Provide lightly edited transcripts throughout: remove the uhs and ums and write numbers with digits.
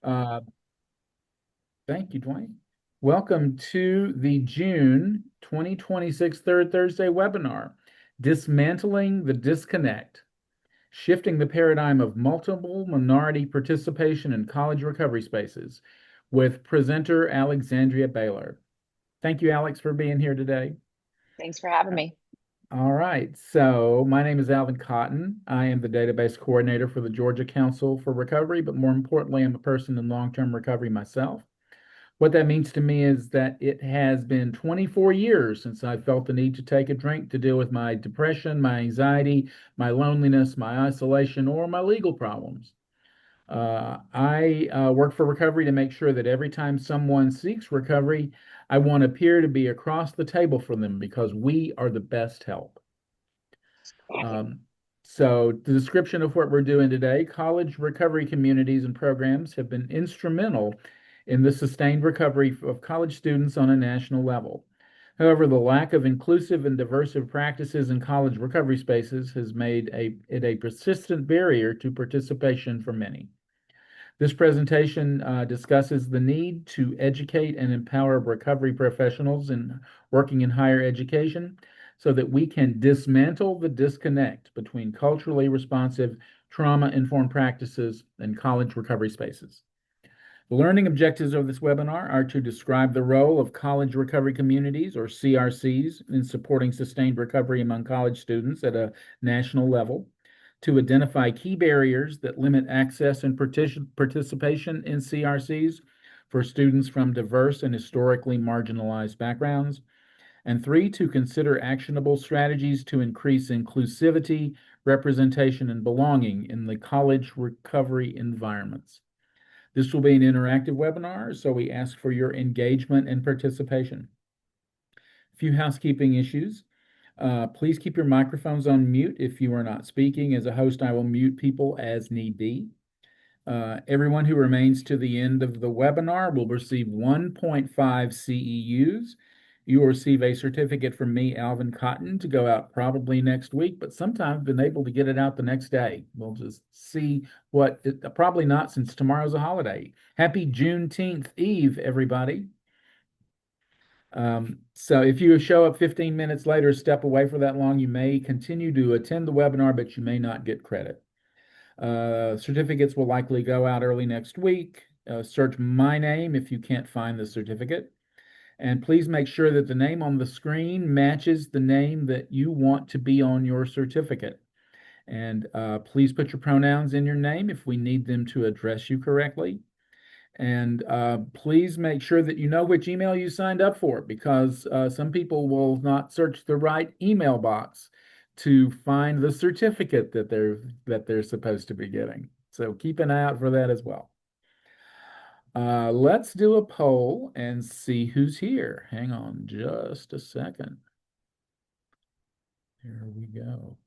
Uh, Thank you, Dwayne. Welcome to the June 2026 Third Thursday webinar, Dismantling the Disconnect, Shifting the Paradigm of Multiple Minority Participation in College Recovery Spaces, with presenter Alexandria Baylor. Thank you, Alex, for being here today. Thanks for having me. All right, so my name is Alvin Cotton. I am the database coordinator for the Georgia Council for Recovery, but more importantly, I'm a person in long-term recovery myself. What that means to me is that it has been 24 years since I felt the need to take a drink to deal with my depression, my anxiety, my loneliness, my isolation, or my legal problems. I work for recovery to make sure that every time someone seeks recovery, I want to appear to be across the table for them because we are the best help. Um, so, the description of what we're doing today, college recovery communities and programs have been instrumental in the sustained recovery of college students on a national level. However, the lack of inclusive and diverse practices in college recovery spaces has made it a persistent barrier to participation for many. This presentation discusses the need to educate and empower recovery professionals in working in higher education so that we can dismantle the disconnect between culturally responsive, trauma-informed practices and college recovery spaces. The learning objectives of this webinar are to describe the role of college recovery communities, or CRCs, in supporting sustained recovery among college students at a national level, to identify key barriers that limit access and participation in CRCs for students from diverse and historically marginalized backgrounds, and three, to consider actionable strategies to increase inclusivity, representation, and belonging in the college recovery environments. This will be an interactive webinar, so we ask for your engagement and participation. A few housekeeping issues. Please keep your microphones on mute if you are not speaking. As a host, I will mute people as need be. Everyone who remains to the end of the webinar will receive 1.5 CEUs. You will receive a certificate from me, Alvin Cotton, to go out probably next week, but sometimes I've been able to get it out the next day. We'll just see probably not since tomorrow's a holiday. Happy Juneteenth Eve, everybody. So if you show up 15 minutes later, step away for that long, you may continue to attend the webinar, but you may not get credit. Certificates will likely go out early next week. Search my name if you can't find the certificate. And please make sure that the name on the screen matches the name that you want to be on your certificate. And please put your pronouns in your name if we need them to address you correctly. And please make sure that you know which email you signed up for, because some people will not search the right email box to find the certificate that they're supposed to be getting. So keep an eye out for that as well. Let's do a poll and see who's here. Hang on just a second. Here we go.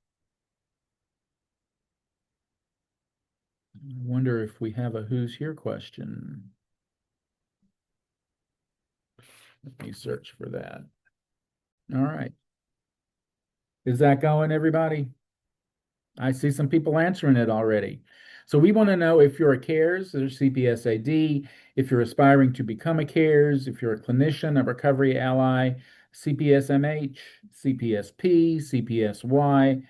I wonder if we have a who's here question. Let me search for that. All right. Is that going, everybody? I see some people answering it already. So we want to know if you're a CARES or CPSAD, if you're aspiring to become a CARES, if you're a clinician, a recovery ally, CPSMH, CPSP, CPSY,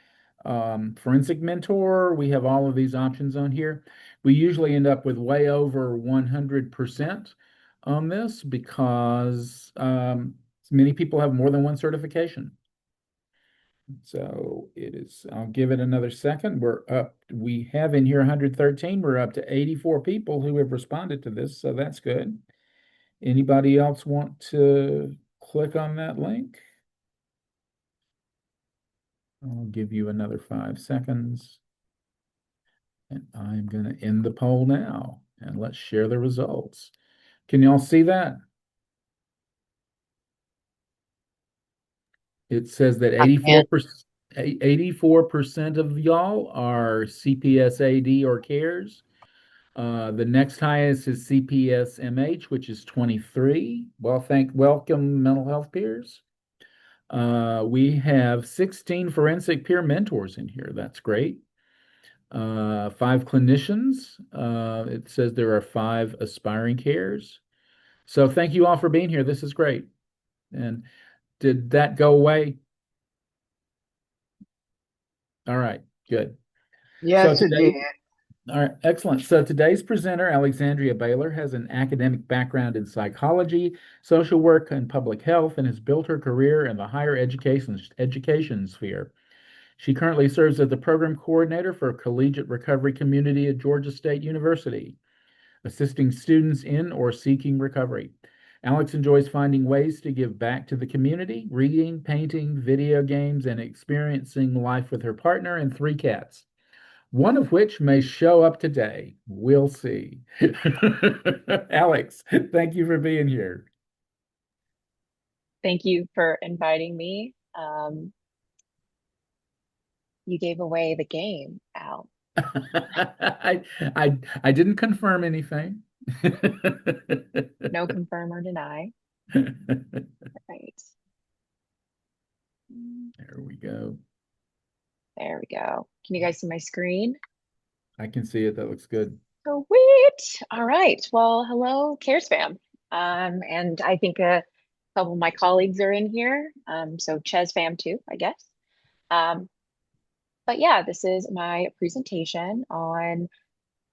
forensic mentor. We have all of these options on here. We usually end up with way over 100% on this because many people have more than one certification. So I'll give it another second. We have in here 113. We're up to 84 people who have responded to this, so that's good. Anybody else want to click on that link? I'll give you another 5 seconds. And I'm going to end the poll now, and let's share the results. Can y'all see that? It says that And 84% of y'all are CPSAD or CARES. The next highest is CPSMH, which is 23. Welcome, mental health peers. We have 16 forensic peer mentors in here. That's great. 5 clinicians. It says there are 5 aspiring cares. So thank you all for being here. This is great. And did that go away? All right, good. So Yes, it did. today, all right, excellent. So today's presenter, Alexandria Baylor, has an academic background in psychology, social work, and public health, and has built her career in the higher education sphere. She currently serves as the program coordinator for Collegiate Recovery Community at Georgia State University, assisting students in or seeking recovery. Alex enjoys finding ways to give back to the community, reading, painting, video games, and experiencing life with her partner and 3 cats, one of which may show up today. We'll see. Alex, thank you for being here. Thank you for inviting me. You gave away the game, Al. I didn't confirm anything. No confirm or deny. There Right. we go. There we go. Can you guys see my screen? I can see it. That looks good. Sweet. All right. Well, hello, CARES fam. And I think a couple of my colleagues are in here. So Ches fam too, I guess. Um, but yeah, this is my presentation on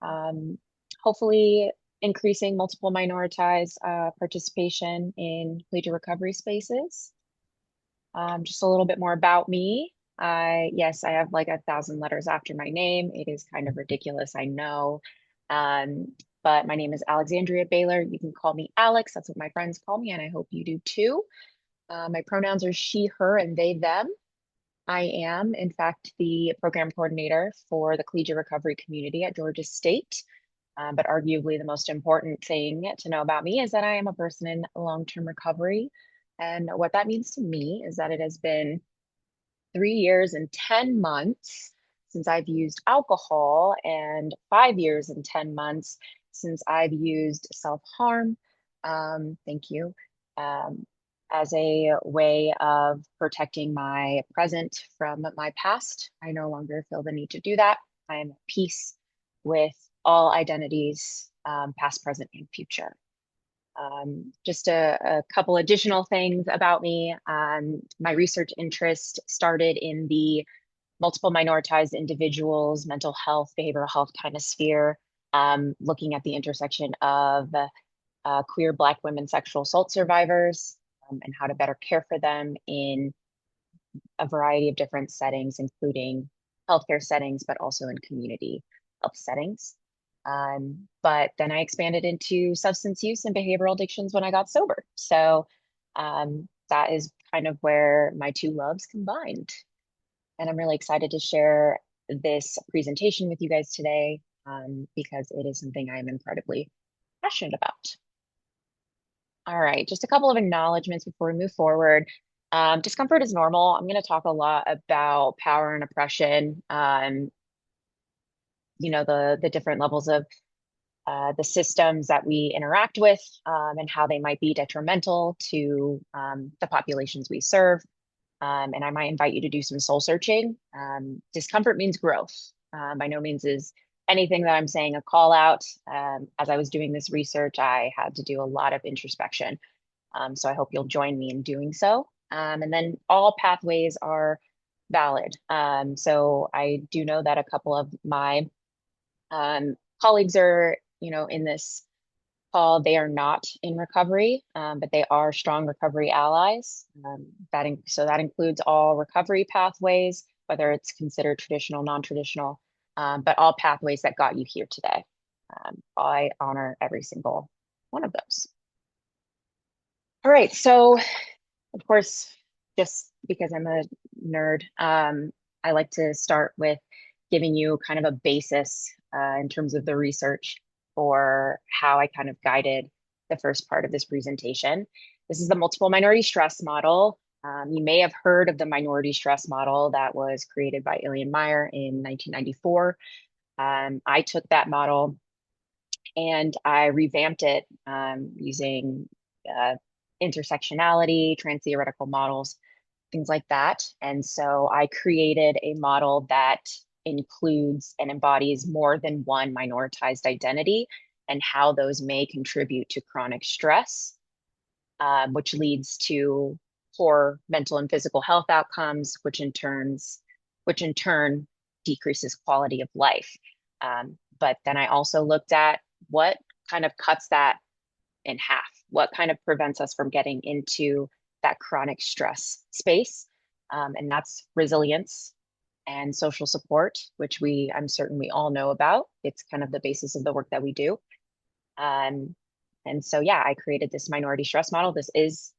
um, hopefully increasing multiple minoritized participation in collegiate recovery spaces. Just a little bit more about me. Yes, I have like 1,000 letters after my name. It is kind of ridiculous, I know. Um, but my name is Alexandria Baylor. You can call me Alex. That's what my friends call me, and I hope you do too. My pronouns are she, her, and they, them. I am, in fact, the program coordinator for the collegiate recovery community at Georgia State. But arguably, the most important thing to know about me is that I am a person in long-term recovery. And what that means to me is that it has been 3 years and 10 months since I've used alcohol, and 5 years and 10 months since I've used self-harm. Thank you. Um, as a way of protecting my present from my past. I no longer feel the need to do that. I am at peace with all identities, past, present, and future. Just a couple additional things about me. My research interest started in the multiple minoritized individuals, mental health, behavioral health kind of sphere, looking at the intersection of queer Black women sexual assault survivors, and how to better care for them in a variety of different settings, including healthcare settings, but also in community health settings. But then I expanded into substance use and behavioral addictions when I got sober. So that is kind of where my two loves combined. And I'm really excited to share this presentation with you guys today, because it is something I am incredibly passionate about. All right, just a couple of acknowledgements before we move forward. Discomfort is normal. I'm going to talk a lot about power and oppression, the different levels of the systems that we interact with, and how they might be detrimental to the populations we serve. And I might invite you to do some soul searching. Discomfort means growth. By no means is anything that I'm saying a call out. As I was doing this research, I had to do a lot of introspection. So I hope you'll join me in doing so. And then all pathways are valid. So I do know that a couple of my colleagues are, in this call, they are not in recovery, but they are strong recovery allies. So that includes all recovery pathways, whether it's considered traditional, non-traditional, but all pathways that got you here today. I honor every single one of those. All right, so of course, just because I'm a nerd, I like to start with giving you kind of a basis in terms of the research for how I kind of guided the first part of this presentation. This is the multiple minority stress model. You may have heard of the minority stress model that was created by Ilian Meyer in 1994. I took that model and I revamped it using uh, intersectionality, trans-theoretical models, things like that. And so I created a model that includes and embodies more than one minoritized identity and how those may contribute to chronic stress, which leads to poor mental and physical health outcomes, which in turn decreases quality of life. But then I also looked at what kind of cuts that in half, what kind of prevents us from getting into that chronic stress space. And that's resilience and social support, which I'm certain we all know about. It's kind of the basis of the work that we do. Um, and so, yeah, I created this minority stress model. This is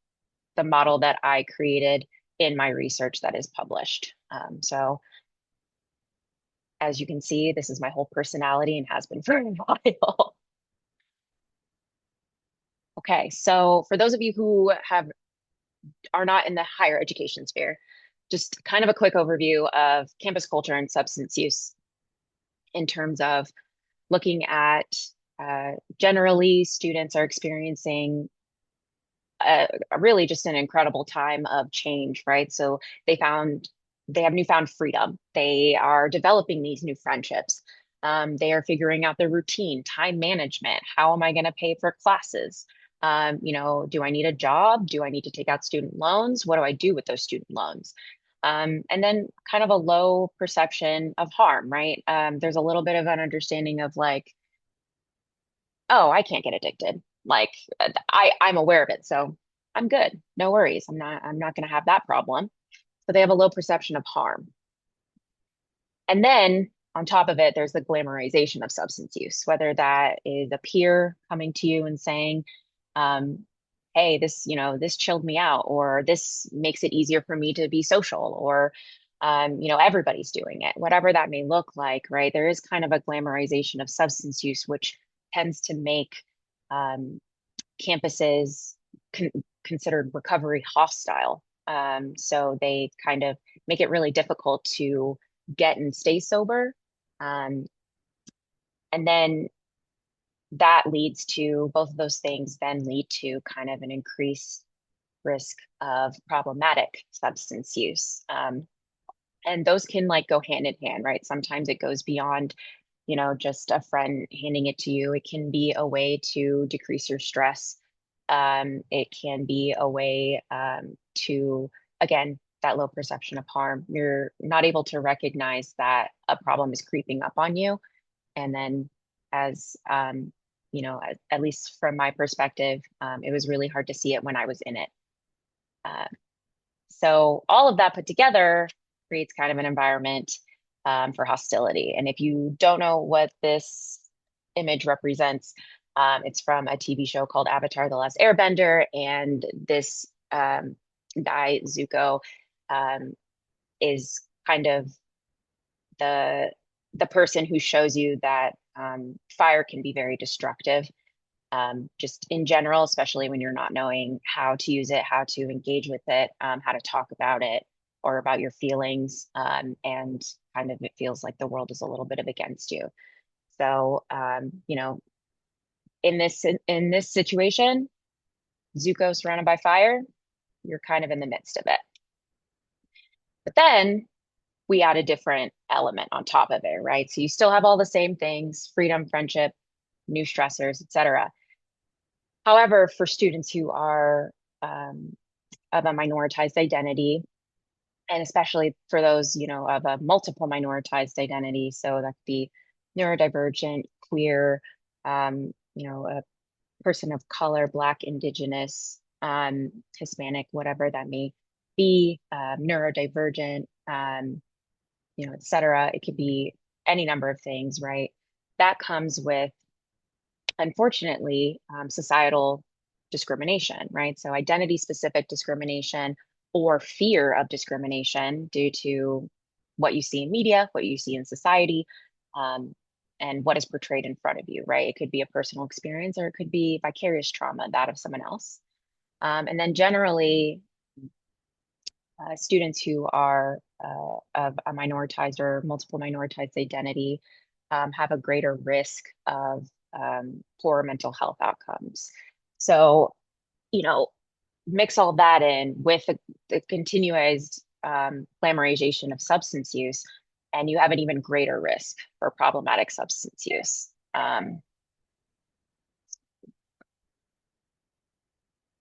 the model that I created in my research that is published. So as you can see, this is my whole personality and has been for a while. Okay, so for those of you who are not in the higher education sphere, just kind of a quick overview of campus culture and substance use in terms of looking at generally students are experiencing really just an incredible time of change, right? So they have newfound freedom. They are developing these new friendships. They are figuring out their routine, time management. How am I going to pay for classes? Do I need a job? Do I need to take out student loans? What do I do with those student loans? And then kind of a low perception of harm, right? There's a little bit of an understanding of like, oh, I can't get addicted. Like I'm aware of it, so I'm good. No worries. I'm not going to have that problem. So they have a low perception of harm. And then on top of it, there's the glamorization of substance use, whether that is a peer coming to you and saying, um, hey, this chilled me out, or this makes it easier for me to be social, or everybody's doing it, whatever that may look like, right? There is kind of a glamorization of substance use, which tends to make um, campuses con considered recovery hostile. So they kind of make it really difficult to get and stay sober. Um, and then that leads to both of those things then lead to kind of an increased risk of problematic substance use. And those can like go hand in hand, right? Sometimes it goes beyond, just a friend handing it to you. It can be a way to decrease your stress. It can be a way to, again, that low perception of harm. You're not able to recognize that a problem is creeping up on you. And then as, at least from my perspective, it was really hard to see it when I was in it. Uh, so all of that put together creates kind of an environment for hostility. And if you don't know what this image represents, it's from a TV show called Avatar: The Last Airbender. And this guy, Zuko, um, is kind of the the person who shows you that fire can be very destructive, just in general, especially when you're not knowing how to use it, how to engage with it, how to talk about it or about your feelings. And kind of it feels like the world is a little bit of against you. So, in this situation, Zuko surrounded by fire, you're kind of in the midst of it. But then we add a different element on top of it, right? So you still have all the same things, freedom, friendship, new stressors, etc. However, for students who are of a minoritized identity, and especially for those, of a multiple minoritized identity, so that could be neurodivergent, queer, a person of color, Black, Indigenous, Hispanic, whatever that may be, neurodivergent, et cetera. It could be any number of things, right? That comes with, unfortunately, societal discrimination, right? So identity specific discrimination or fear of discrimination due to what you see in media, what you see in society, and what is portrayed in front of you, right? It could be a personal experience or it could be vicarious trauma, that of someone else. And then generally, students who are of a minoritized or multiple minoritized identity have a greater risk of poor mental health outcomes. So, mix all that in with the continuous glamorization of substance use, and you have an even greater risk for problematic substance use.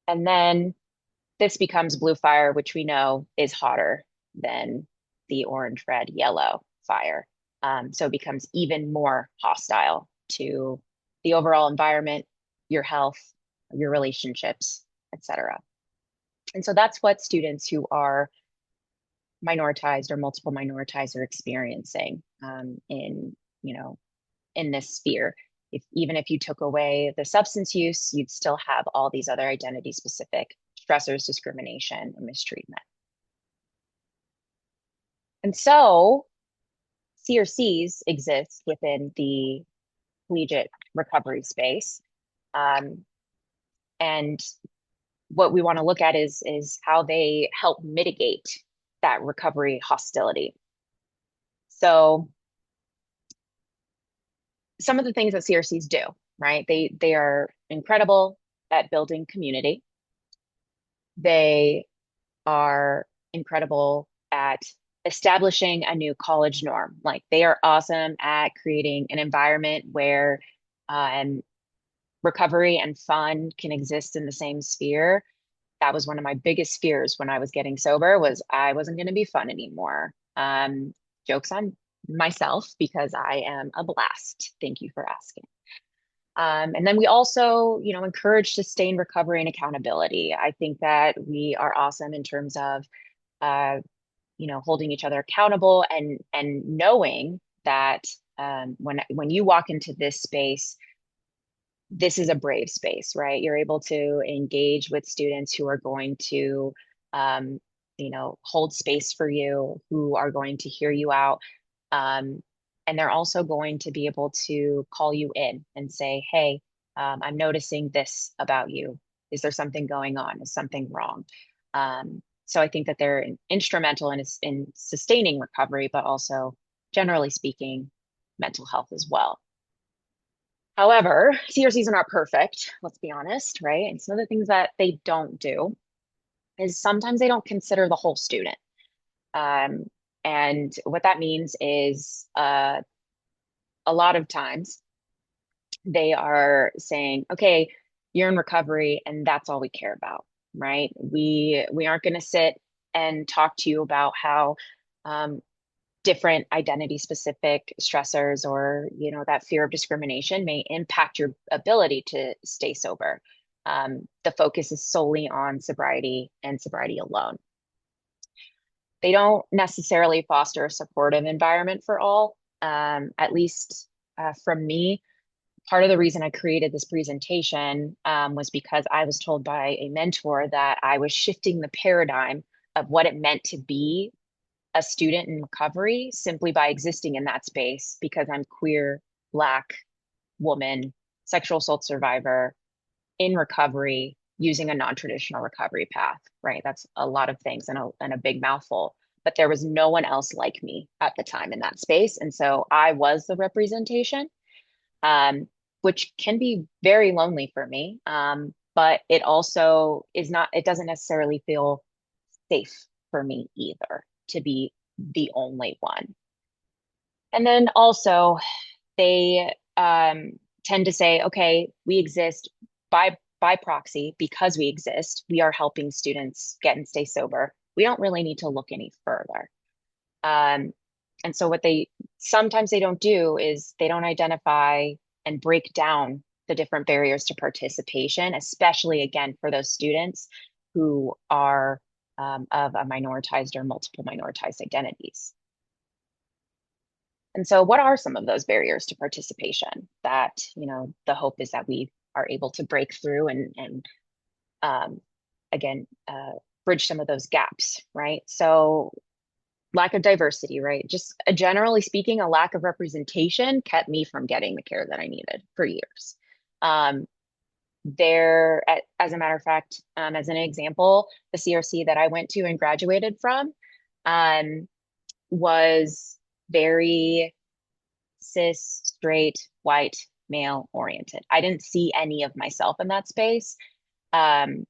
And then this becomes blue fire, which we know is hotter than the orange, red, yellow fire. So it becomes even more hostile to the overall environment, your health, your relationships, etc. And so that's what students who are minoritized or multiple minoritized are experiencing in, you know, in this sphere. Even if you took away the substance use, you'd still have all these other identity specific stressors, discrimination, and mistreatment. And so CRCs exist within the collegiate recovery space. Um, and what we want to look at is how they help mitigate that recovery hostility. So some of the things that CRCs do, right? They are incredible at building community. They are incredible at establishing a new college norm. Like they are awesome at creating an environment where recovery and fun can exist in the same sphere. That was one of my biggest fears when I was getting sober was I wasn't going to be fun anymore. Jokes on myself because I am a blast. Thank you for asking. And then we also, encourage sustained recovery and accountability. I think that we are awesome in terms of, uh, holding each other accountable and knowing that when you walk into this space, this is a brave space, right? You're able to engage with students who are going to, hold space for you, who are going to hear you out. Um, and they're also going to be able to call you in and say, hey, I'm noticing this about you. Is there something going on? Is something wrong? So I think that they're instrumental in sustaining recovery, but also, generally speaking, mental health as well. However, CRCs are not perfect, let's be honest, right? And some of the things that they don't do is sometimes they don't consider the whole student. Um, and what that means is a lot of times they are saying, okay, you're in recovery and that's all we care about, right? We aren't going to sit and talk to you about how um, different identity specific stressors or that fear of discrimination may impact your ability to stay sober. The focus is solely on sobriety and sobriety alone. They don't necessarily foster a supportive environment for all. At least from me, part of the reason I created this presentation was because I was told by a mentor that I was shifting the paradigm of what it meant to be a student in recovery simply by existing in that space because I'm queer, Black, woman, sexual assault survivor in recovery using a non-traditional recovery path, right? That's a lot of things and a big mouthful. But there was no one else like me at the time in that space. And so I was the representation, um, which can be very lonely for me. But it also is not, it doesn't necessarily feel safe for me either to be the only one. And then also, they tend to say, okay, we exist by proxy because we exist. We are helping students get and stay sober. We don't really need to look any further. Um, and so what they sometimes they don't do is they don't identify and break down the different barriers to participation, especially again for those students who are of a minoritized or multiple minoritized identities. And so what are some of those barriers to participation that, the hope is that we are able to break through and um, again, bridge some of those gaps, right? So lack of diversity, right? Just generally speaking, a lack of representation kept me from getting the care that I needed for years. Um, as a matter of fact, as an example, the CRC that I went to and graduated from um, was very cis, straight, white, male oriented. I didn't see any of myself in that space. And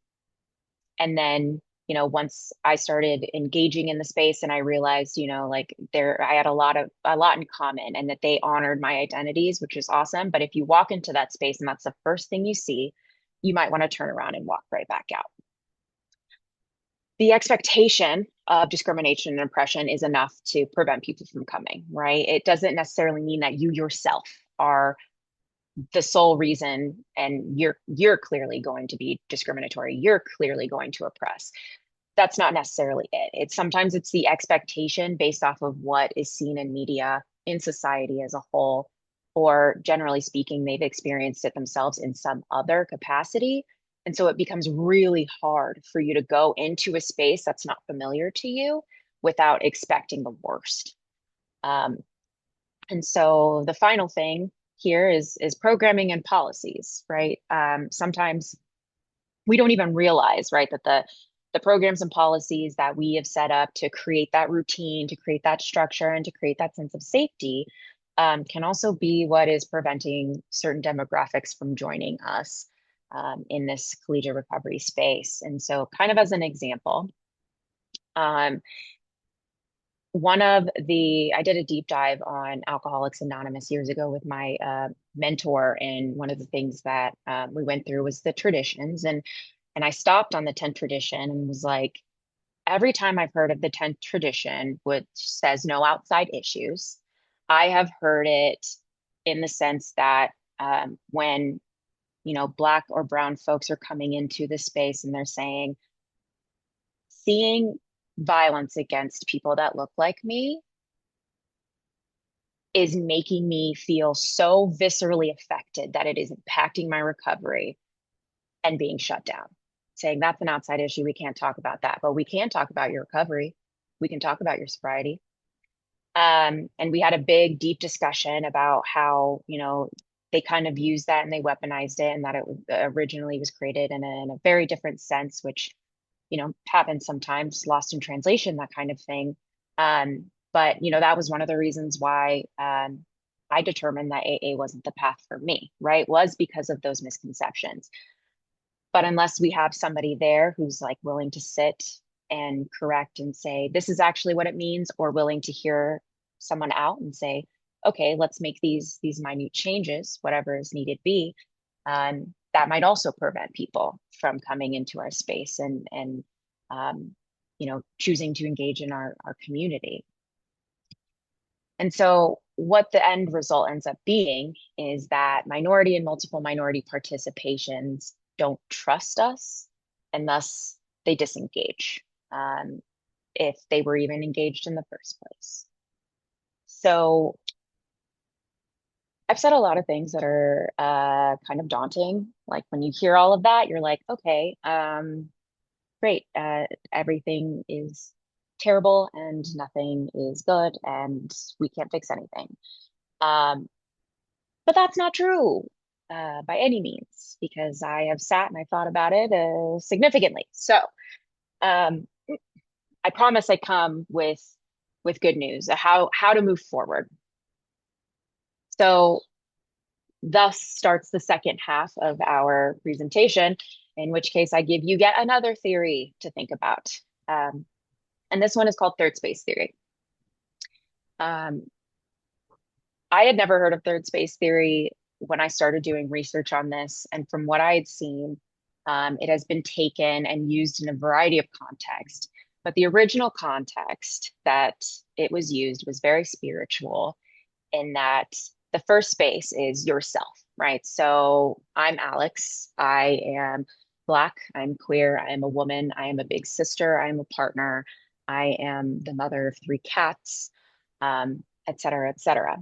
then, once I started engaging in the space and I realized, like I had a lot in common and that they honored my identities, which is awesome. But if you walk into that space and that's the first thing you see, you might want to turn around and walk right back out. The expectation of discrimination and oppression is enough to prevent people from coming, right? It doesn't necessarily mean that you yourself are the sole reason and you're clearly going to be discriminatory. You're clearly going to oppress. That's not necessarily it. It's the expectation based off of what is seen in media, in society as a whole, or generally speaking, they've experienced it themselves in some other capacity. And so it becomes really hard for you to go into a space that's not familiar to you without expecting the worst. Um, and so the final thing here is programming and policies, right? Sometimes we don't even realize, right, that the programs and policies that we have set up to create that routine, to create that structure, and to create that sense of safety can also be what is preventing certain demographics from joining us in this collegiate recovery space. And so, kind of as an example, um, I did a deep dive on Alcoholics Anonymous years ago with my mentor, and one of the things that we went through was the traditions, and I stopped on the 10th tradition and was like, every time I've heard of the 10th tradition, which says no outside issues, I have heard it in the sense that when Black or brown folks are coming into the space and they're saying, seeing violence against people that look like me is making me feel so viscerally affected that it is impacting my recovery and being shut down. Saying that's an outside issue. We can't talk about that, but we can talk about your recovery. We can talk about your sobriety. And we had a big, deep discussion about how, they kind of used that and they weaponized it, and that it originally was created in a very different sense, which, happens sometimes, lost in translation, that kind of thing. But, that was one of the reasons why I determined that AA wasn't the path for me, right? Was because of those misconceptions. But unless we have somebody there who's like willing to sit and correct and say, this is actually what it means, or willing to hear someone out and say, okay, let's make these minute changes, whatever is needed be, that might also prevent people from coming into our space and choosing to engage in our community. And so what the end result ends up being is that minority and multiple minority participations don't trust us, and thus they disengage if they were even engaged in the first place. So I've said a lot of things that are kind of daunting. Like when you hear all of that, you're like, okay, great. Everything is terrible and nothing is good and we can't fix anything. Um, but that's not true by any means, because I have sat and I thought about it significantly. So um, I promise I come with good news, how to move forward. So thus starts the second half of our presentation, in which case I give you yet another theory to think about. And this one is called third space theory. Um, I had never heard of third space theory when I started doing research on this. And from what I had seen, it has been taken and used in a variety of contexts. But the original context that it was used was very spiritual, in that the first space is yourself, right? So I'm Alex. I am Black. I'm queer. I am a woman. I am a big sister. I am a partner. I am the mother of 3 cats, et cetera, et cetera.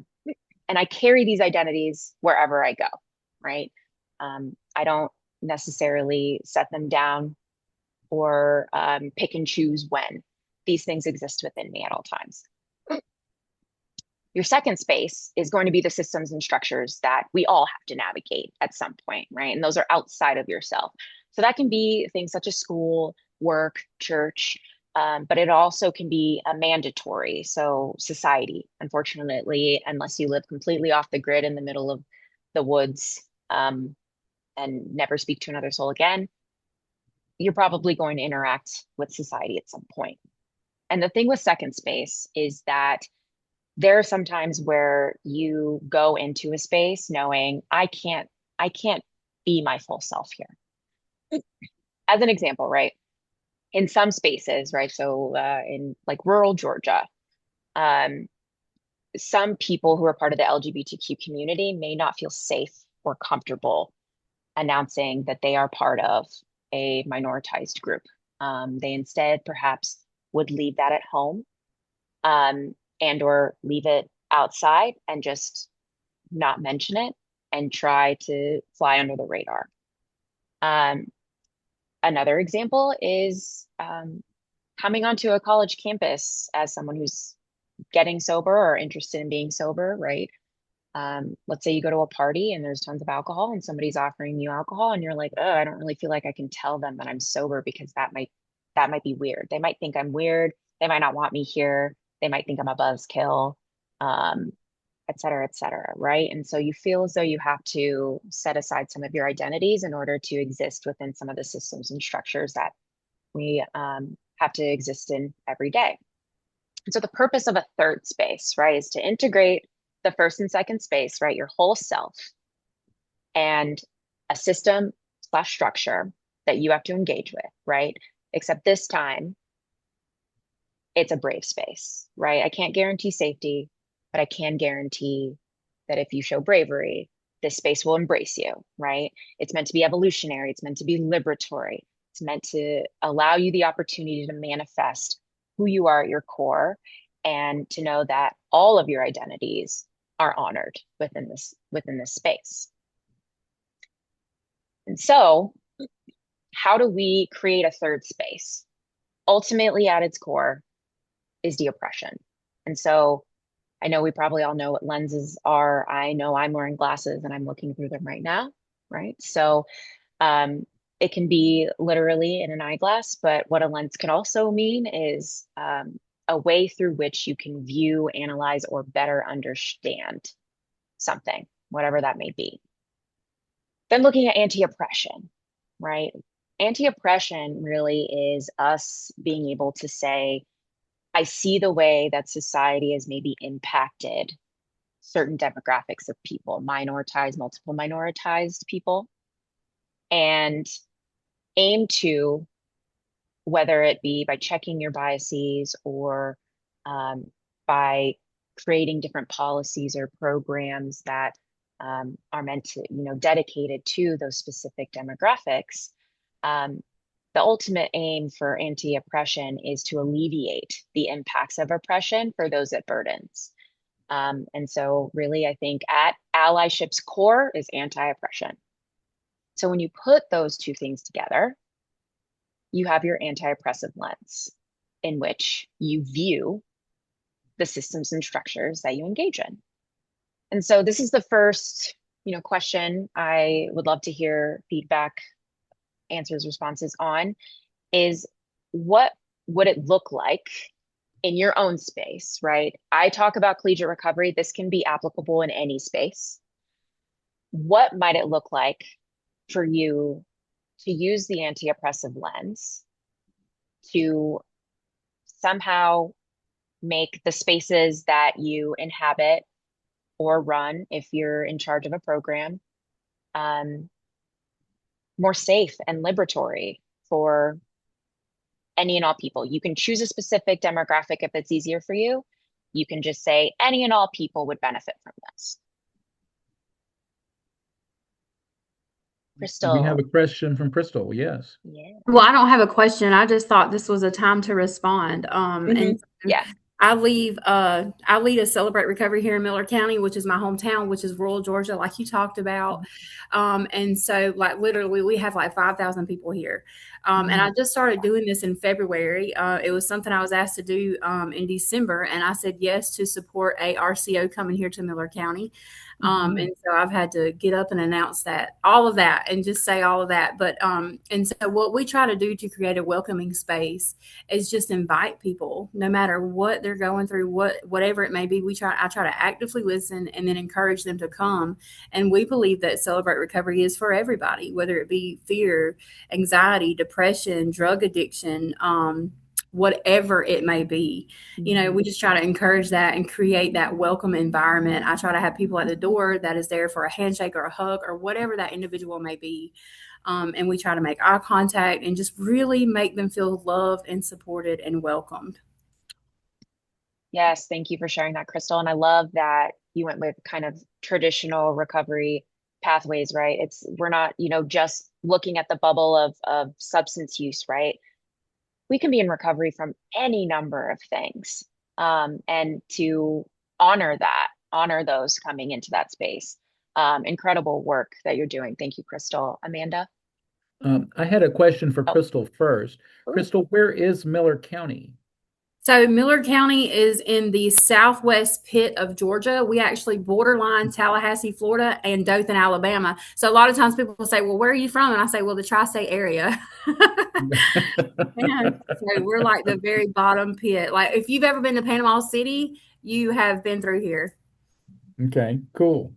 And I carry these identities wherever I go, right? I don't necessarily set them down or pick and choose when. These things exist within me at all times. Your second space is going to be the systems and structures that we all have to navigate at some point, right? And those are outside of yourself. So that can be things such as school, work, church, but it also can be a mandatory. So society, unfortunately, unless you live completely off the grid in the middle of the woods and never speak to another soul again, you're probably going to interact with society at some point. And the thing with second space is that there are some times where you go into a space knowing I can't be my full self here. As an example, right? In some spaces, right? So in like rural Georgia, um, some people who are part of the LGBTQ community may not feel safe or comfortable announcing that they are part of a minoritized group. They instead perhaps would leave that at home, and or leave it outside and just not mention it and try to fly under the radar. Um, Another example is coming onto a college campus as someone who's getting sober or interested in being sober, right? Let's say you go to a party and there's tons of alcohol and somebody's offering you alcohol and you're like, oh, I don't really feel like I can tell them that I'm sober because that might be weird. They might think I'm weird. They might not want me here. They might think I'm a buzzkill, um, et cetera, right? And so you feel as though you have to set aside some of your identities in order to exist within some of the systems and structures that we have to exist in every day. And so the purpose of a third space, right, is to integrate the first and second space, right, your whole self, and a system slash structure that you have to engage with, right? Except this time, it's a brave space, right? I can't guarantee safety, but I can guarantee that if you show bravery, this space will embrace you, right? It's meant to be evolutionary, it's meant to be liberatory, it's meant to allow you the opportunity to manifest who you are at your core and to know that all of your identities are honored within this space. And so, how do we create a third space? Ultimately, at its core is de-oppression. And so I know we probably all know what lenses are. I know I'm wearing glasses and I'm looking through them right now, right? So um, it can be literally in an eyeglass, but what a lens can also mean is a way through which you can view, analyze, or better understand something, whatever that may be. Then looking at anti-oppression, right? Anti-oppression really is us being able to say, I see the way that society has maybe impacted certain demographics of people, minoritized, multiple minoritized people, and aim to, whether it be by checking your biases or by creating different policies or programs that are meant to, dedicated to those specific demographics. Um, the ultimate aim for anti-oppression is to alleviate the impacts of oppression for those it burdens. And so really, I think at allyship's core is anti-oppression. So when you put those two things together, you have your anti-oppressive lens in which you view the systems and structures that you engage in. And so this is the first, question I would love to hear feedback, answers, responses on is what would it look like in your own space, right? I talk about collegiate recovery. This can be applicable in any space. What might it look like for you to use the anti-oppressive lens to somehow make the spaces that you inhabit or run, if you're in charge of a program, um, more safe and liberatory for any and all people? You can choose a specific demographic if it's easier for you. You can just say any and all people would benefit from this. We have Crystal. a question from Crystal. Yes. Yeah. Well, I don't have a question. I just thought this was a time to respond. And so Yeah. I lead a Celebrate Recovery here in Miller County, which is my hometown, which is rural Georgia, like you talked about. And so like literally we have like 5,000 people here. And I just started doing this in February. It was something I was asked to do in December, and I said yes to support a RCO coming here to Miller County. Mhm. And so I've had to get up and announce that, all of that, and just say all of that. But and so what we try to do to create a welcoming space is just invite people, no matter what they're going through, whatever it may be. I try to actively listen and then encourage them to come. And we believe that Celebrate Recovery is for everybody, whether it be fear, anxiety, depression, drug addiction, whatever it may be. We Mhm. just try to encourage that and create that welcome environment. I try to have people at the door that is there for a handshake or a hug or whatever that individual may be. And we try to make eye contact and just really make them feel loved and supported and welcomed. Yes, thank you for sharing that, Crystal. And I love that you went with kind of traditional recovery pathways, right? We're not, just looking at the bubble of substance use, right? We can be in recovery from any number of things. And to honor those coming into that space. Incredible work that you're doing. Thank you, Crystal. Amanda? I had a question for Oh, Crystal first. ooh. Crystal, where is Miller County? So Miller County is in the southwest pit of Georgia. We actually borderline Tallahassee, Florida, and Dothan, Alabama. So a lot of times people will say, "Well, where are you from?" And I say, "Well, the tri-state area." And so we're like the very bottom pit. Like if you've ever been to Panama City, you have been through here. Okay, cool.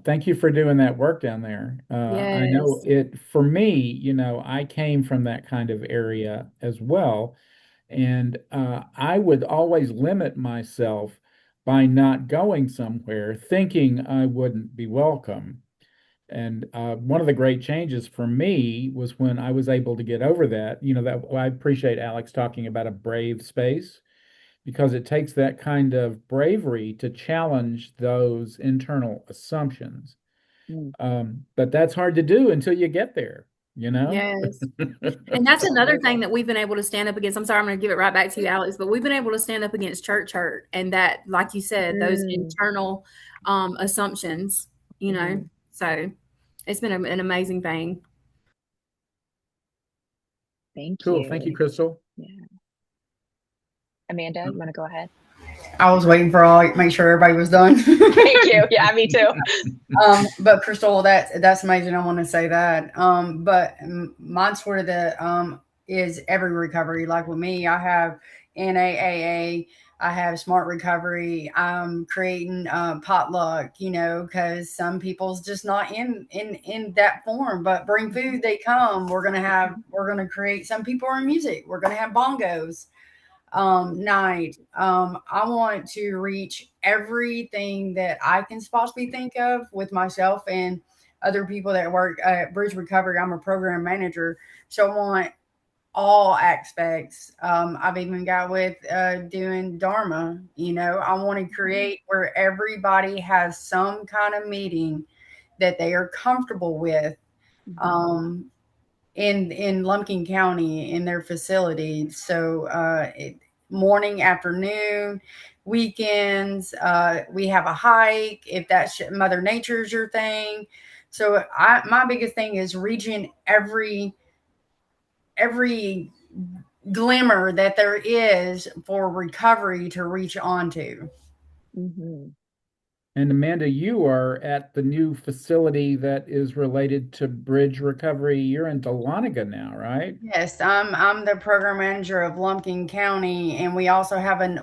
Thank you for doing that work down there. I know Yes. it for me, I came from that kind of area as well. And I would always limit myself by not going somewhere thinking I wouldn't be welcome. And one of the great changes for me was when I was able to get over that. I appreciate Alex talking about a brave space because it takes that kind of bravery to challenge those internal assumptions. Mm, But that's hard to do until you get there, you know? Yes. And that's another thing that we've been able to stand up against. I'm sorry, I'm going to give it right back to you, Alex, but we've been able to stand up against church hurt and that, like you said, those mm, internal assumptions, you know. mhm. So it's been an amazing thing. Thank Cool. Thank you, you. Crystal. Yeah. Amanda, you want to go ahead? I was waiting for all make sure everybody was done. Thank you. Yeah, me too. But Crystal, that's amazing. I want to say that. But mine sort of the is every recovery. Like with me, I have NAAA, I have Smart Recovery. I'm creating potluck, because some people's just not in that form. But bring food, they come. We're gonna create. Some people are in music. We're gonna have bongos night. I want to reach everything that I can possibly think of with myself and other people that work at Bridge Recovery. I'm a program manager, so I want all aspects. I've even got with doing Dharma. I want to create where everybody has some kind of meeting that they are comfortable with. Mhm. Um, in Lumpkin County in their facilities. So morning, afternoon, weekends. We have a hike if that's Mother Nature's your thing. So my biggest thing is reaching every glimmer that there is for recovery to reach onto. Mhm. And Amanda, you are at the new facility that is related to Bridge Recovery. You're in Dahlonega now, right? Yes, I'm the program manager of Lumpkin County, and we also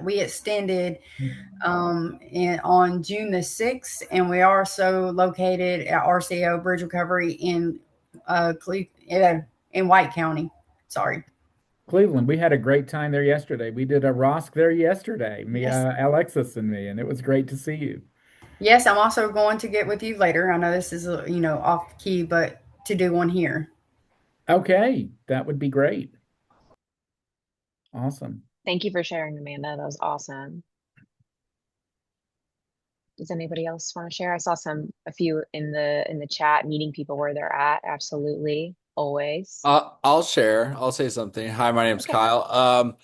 we extended on June the 6th, and we are also located at RCO Bridge Recovery in White County. Sorry. Cleveland. We had a great time there yesterday. We did a Rosk there yesterday, me, Yes. Alexis and me, and it was great to see you. Yes, I'm also going to get with you later. I know this is off key, but to do one here. Okay, that would be great. Awesome. Thank you for sharing, Amanda. That was awesome. Does anybody else want to share? I saw a few in the chat, meeting people where they're at. Absolutely, always. I'll share. I'll say something. Hi, my name's Okay. Kyle.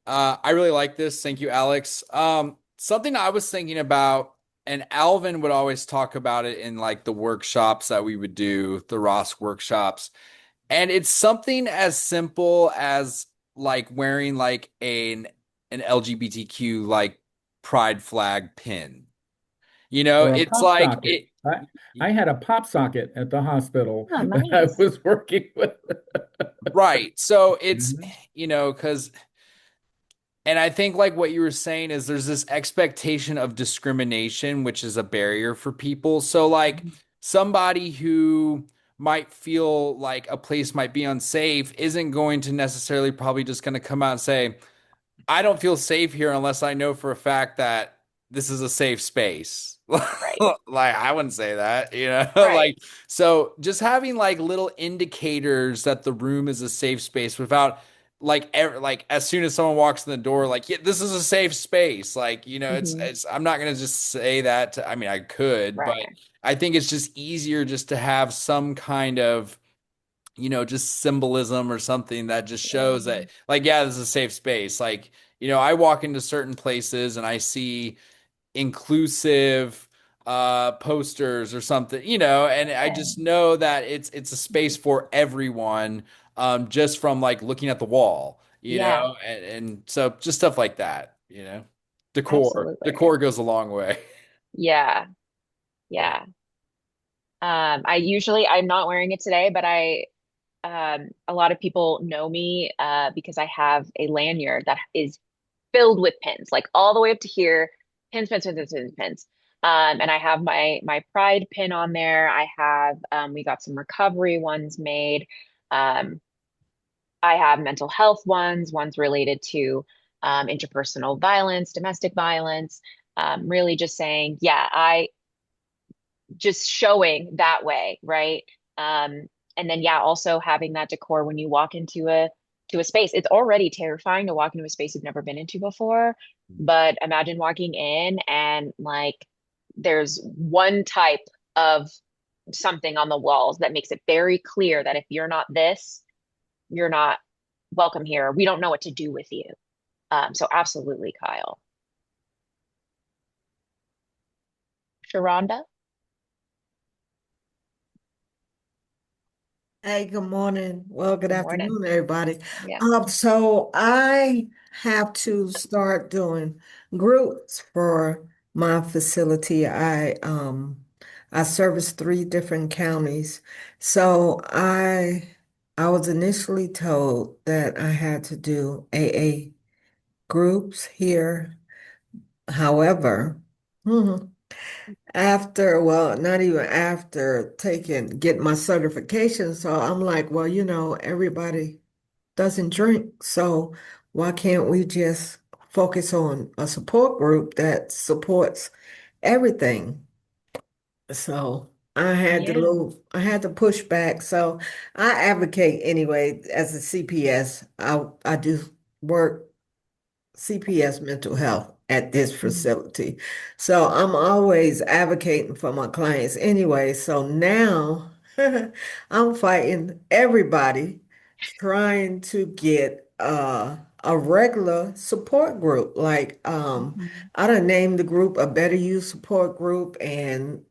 I really like this. Thank you, Alex. Something I was thinking about, and Alvin would always talk about it in like the workshops that we would do, the Ross workshops. And it's something as simple as like wearing like an LGBTQ like pride flag pin. or a It's pop like socket. I had a pop socket at the hospital Oh, that I nice. was working with. right. So it's, Mhm. because and I think like what you were saying is there's this expectation of discrimination, which is a barrier for people. So like somebody who might feel like a place might be unsafe isn't going to necessarily probably just going to come out and say, I don't feel safe here unless I know for a fact that this is a safe space. Right. Like I wouldn't say that. Right. Like so just having like little indicators that the room is a safe space without like as soon as someone walks in the door like yeah, this is a safe space. Like, Hmm. it's I'm not gonna just say that I mean I could, but Right. I think it's just easier just to have some kind of just symbolism or something that just Yeah. shows that, like, yeah, this is a safe space. Like, I walk into certain places and I see inclusive posters or something, and I Yeah. just know that it's a space for everyone, just from like looking at the wall, Yeah. and so just stuff like that, decor Absolutely. decor goes a long way. Yeah. Yeah. Yeah. I'm not wearing it today, but a lot of people know me because I have a lanyard that is filled with pins, like all the way up to here, pins, pins, pins, pins, pins, pins. And I have my pride pin on there. I have we got some recovery ones made. Um, I have mental health ones related to interpersonal violence, domestic violence. Really just saying, yeah, I just showing that way, right? And then yeah, also having that decor when you walk into a space. It's already terrifying to walk into a space you've never been into before, but imagine walking in and like there's one type of something on the walls that makes it very clear that if you're not this, you're not welcome here. We don't know what to do with you. So absolutely, Kyle. Sharonda, Hey, good morning. Well, good good morning. afternoon, everybody. Yeah. So I have to start doing groups for my facility. I service 3 different counties. So I was initially told that I had to do AA groups here. However, well, not even after get my certification. So I'm like, well, everybody doesn't drink. So why can't we just focus on a support group that supports everything? So Yeah. I had to push back. So I advocate anyway as a CPS. I do work CPS mental health at this Mhm. facility. So I'm always advocating for my clients anyway. So now I'm fighting everybody trying to get a regular support group. Like Mhm. I done named the group a Better You support group and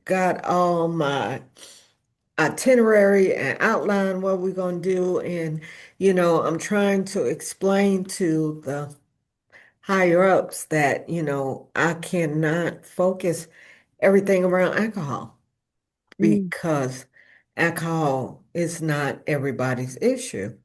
got all my itinerary and outline what we're going to do. And I'm trying to explain to the higher ups that, I cannot focus everything around alcohol Mm. because alcohol is not everybody's issue.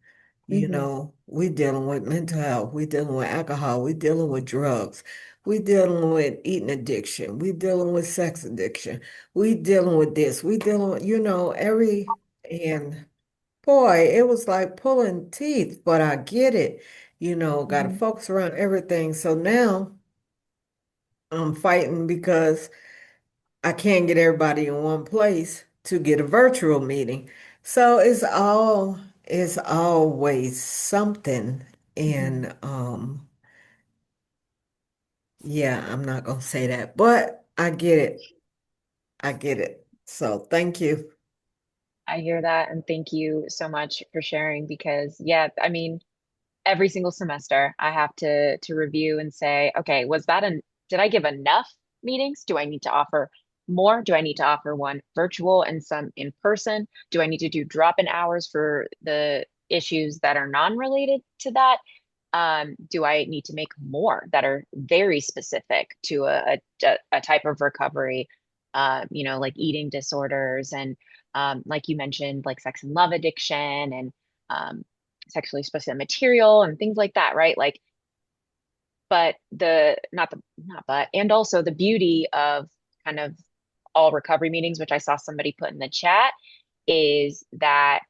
Mhm. We're dealing with mental health, we're dealing with alcohol, we're dealing with drugs, we're dealing with eating addiction, we're dealing with sex addiction, we're dealing with this, we're dealing with, and boy, it was like pulling teeth, but I get it. Got to Mhm. focus around everything. So now I'm fighting because I can't get everybody in one place to get a virtual meeting. So it's always something. Mhm. And yeah, I'm not gonna say that, but I get it. I get it. So thank you. I hear that, and thank you so much for sharing because yeah, I mean, every single semester I have to review and say, okay, did I give enough meetings? Do I need to offer more? Do I need to offer one virtual and some in person? Do I need to do drop-in hours for the issues that are non-related to that? Do I need to make more that are very specific to a type of recovery? Like eating disorders and like you mentioned, like sex and love addiction and sexually explicit material and things like that, right? Like, but and also the beauty of kind of all recovery meetings, which I saw somebody put in the chat, is that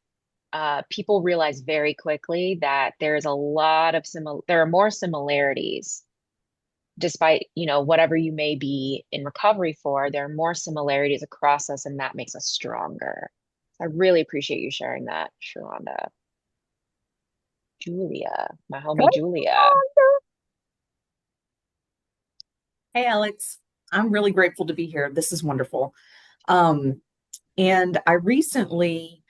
people realize very quickly that there's a lot of there are more similarities despite, whatever you may be in recovery for, there are more similarities across us, and that makes us stronger. I really appreciate you sharing that, Sharonda. Julia, my homie Julia. Hey, Alex. I'm really grateful to be here. This is wonderful. And I recently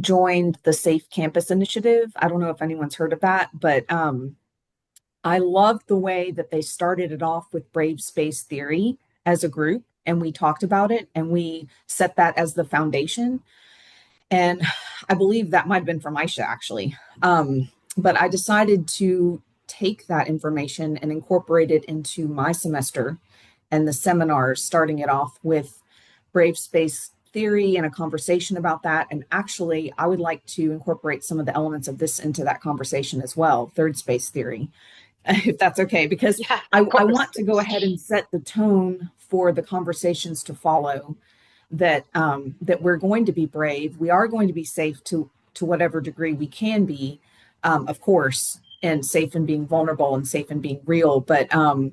joined the Safe Campus Initiative. I don't know if anyone's heard of that, but I love the way that they started it off with brave space theory as a group, and we talked about it, and we set that as the foundation. And I believe that might have been from Aisha, actually. But I decided to take that information and incorporate it into my semester and the seminars, starting it off with brave space theory and a conversation about that. And actually, I would like to incorporate some of the elements of this into that conversation as well, third space theory, if that's okay, because Yeah, I of course. want to go ahead and set the tone for the conversations to follow, that that we're going to be brave. We are going to be safe to whatever degree we can be, of course, and safe in being vulnerable and safe in being real. But I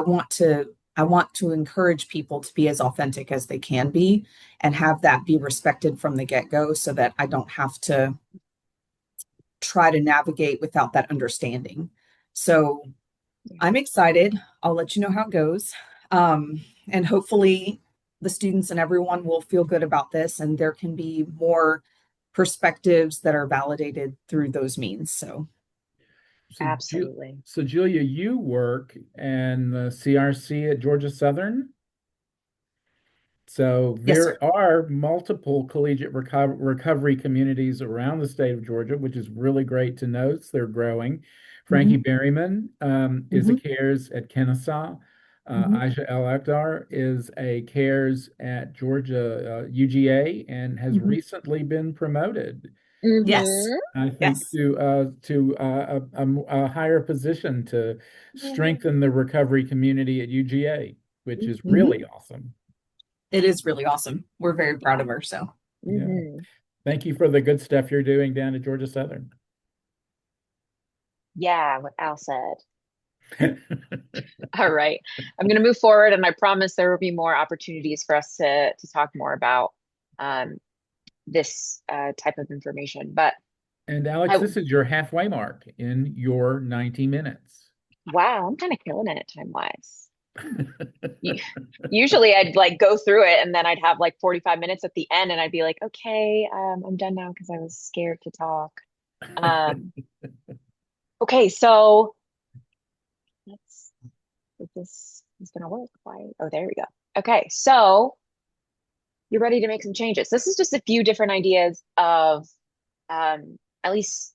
want to encourage people to be as authentic as they can be and have that be respected from the get-go, so that I don't have to try to navigate without that understanding. So I'm excited. I'll let you know how it goes. And hopefully the students and everyone will feel good about this, and there can be more perspectives that are validated through those means. So Absolutely. So Julia, you work in the CRC at Georgia Southern. So yes, sir. there are multiple collegiate recovery communities around the state of Georgia, which is really great to note. They're growing. Frankie Berryman is a CARES at Kennesaw. Aisha El Akdar is a CARES at Georgia UGA and has recently been promoted. Yes. I think Yes. to a higher position to strengthen the recovery community at UGA, which is really awesome. It is really awesome. We're very proud of her. So Yeah. Thank you for the good stuff you're doing down at Georgia Southern. Yeah, what Al said. All right. I'm going to move forward, and I promise there will be more opportunities for us to talk more about this type of information. But And Alex, this is your halfway mark in your 90 minutes. Wow, I'm kind of killing it time-wise. Usually I'd like go through it, and then I'd have like 45 minutes at the end, and I'd be like, okay, I'm done now because I was scared to talk. Okay, so let's if this is gonna work. Why? Oh, there we go. Okay, so you're ready to make some changes. This is just a few different ideas of at least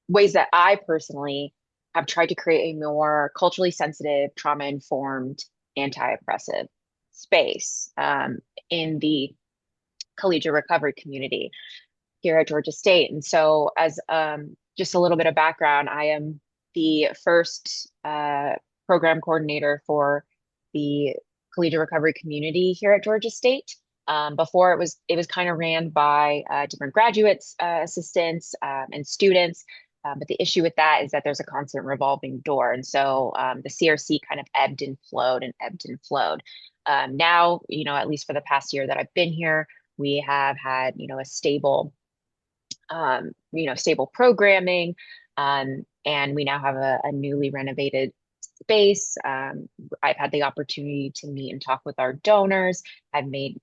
ways that I personally have tried to create a more culturally sensitive, trauma-informed, anti-oppressive space in the collegiate recovery community here at Georgia State. And so, as just a little bit of background, I am the first program coordinator for the collegiate recovery community here at Georgia State. Before it was kind of ran by different graduates, assistants, and students. But the issue with that is that there's a constant revolving door. And so the CRC kind of ebbed and flowed and ebbed and flowed. Now, at least for the past year that I've been here, we have had, a stable, stable programming. And we now have a newly renovated space. I've had the opportunity to meet and talk with our donors. I've made,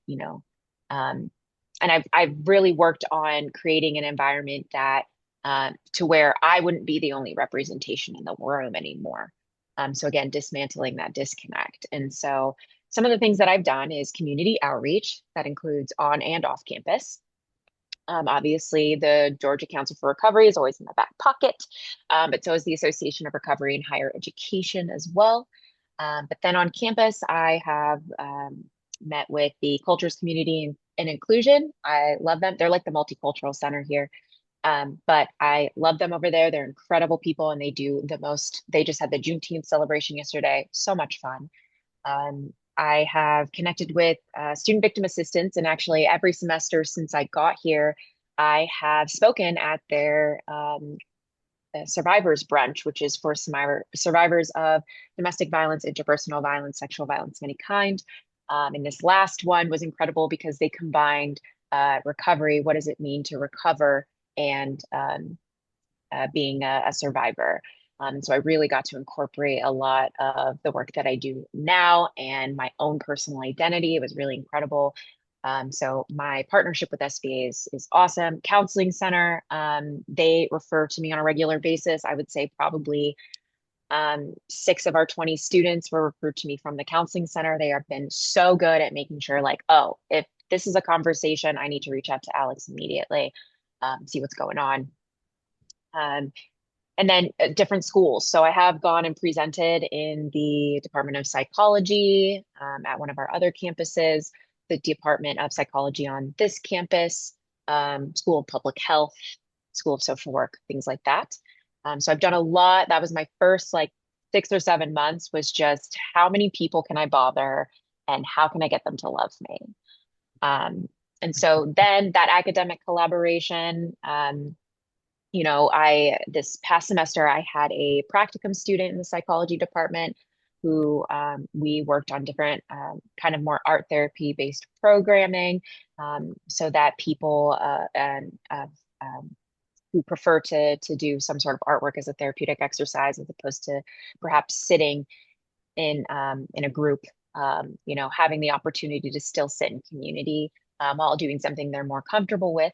and I've really worked on creating an environment that to where I wouldn't be the only representation in the room anymore. So again, dismantling that disconnect. And so some of the things that I've done is community outreach that includes on and off campus. Obviously, the Georgia Council for Recovery is always in the back pocket, but so is the Association of Recovery and Higher Education as well. But then on campus, I have met with the Cultures, Community, and Inclusion. I love them. They're like the multicultural center here. But I love them over there. They're incredible people and they do the most. They just had the Juneteenth celebration yesterday. So much fun. I have connected with student victim assistance, and actually every semester since I got here, I have spoken at their survivors brunch, which is for survivors of domestic violence, interpersonal violence, sexual violence of any kind. And this last one was incredible because they combined recovery, what does it mean to recover, and being a survivor. So I really got to incorporate a lot of the work that I do now and my own personal identity. It was really incredible. So my partnership with SBA is awesome. Counseling Center, they refer to me on a regular basis. I would say probably 6 of our 20 students were referred to me from the Counseling Center. They have been so good at making sure like, oh, if this is a conversation, I need to reach out to Alex immediately, see what's going on. And then different schools. So I have gone and presented in the Department of Psychology at one of our other campuses, the Department of Psychology on this campus, School of Public Health, School of Social Work, things like that. So I've done a lot. That was my first like 6 or 7 months, was just how many people can I bother and how can I get them to love me? And so then that academic collaboration, this past semester, I had a practicum student in the psychology department who we worked on different kind of more art therapy based programming, so that people who prefer to do some sort of artwork as a therapeutic exercise, as opposed to perhaps sitting in a group, having the opportunity to still sit in community while doing something they're more comfortable with.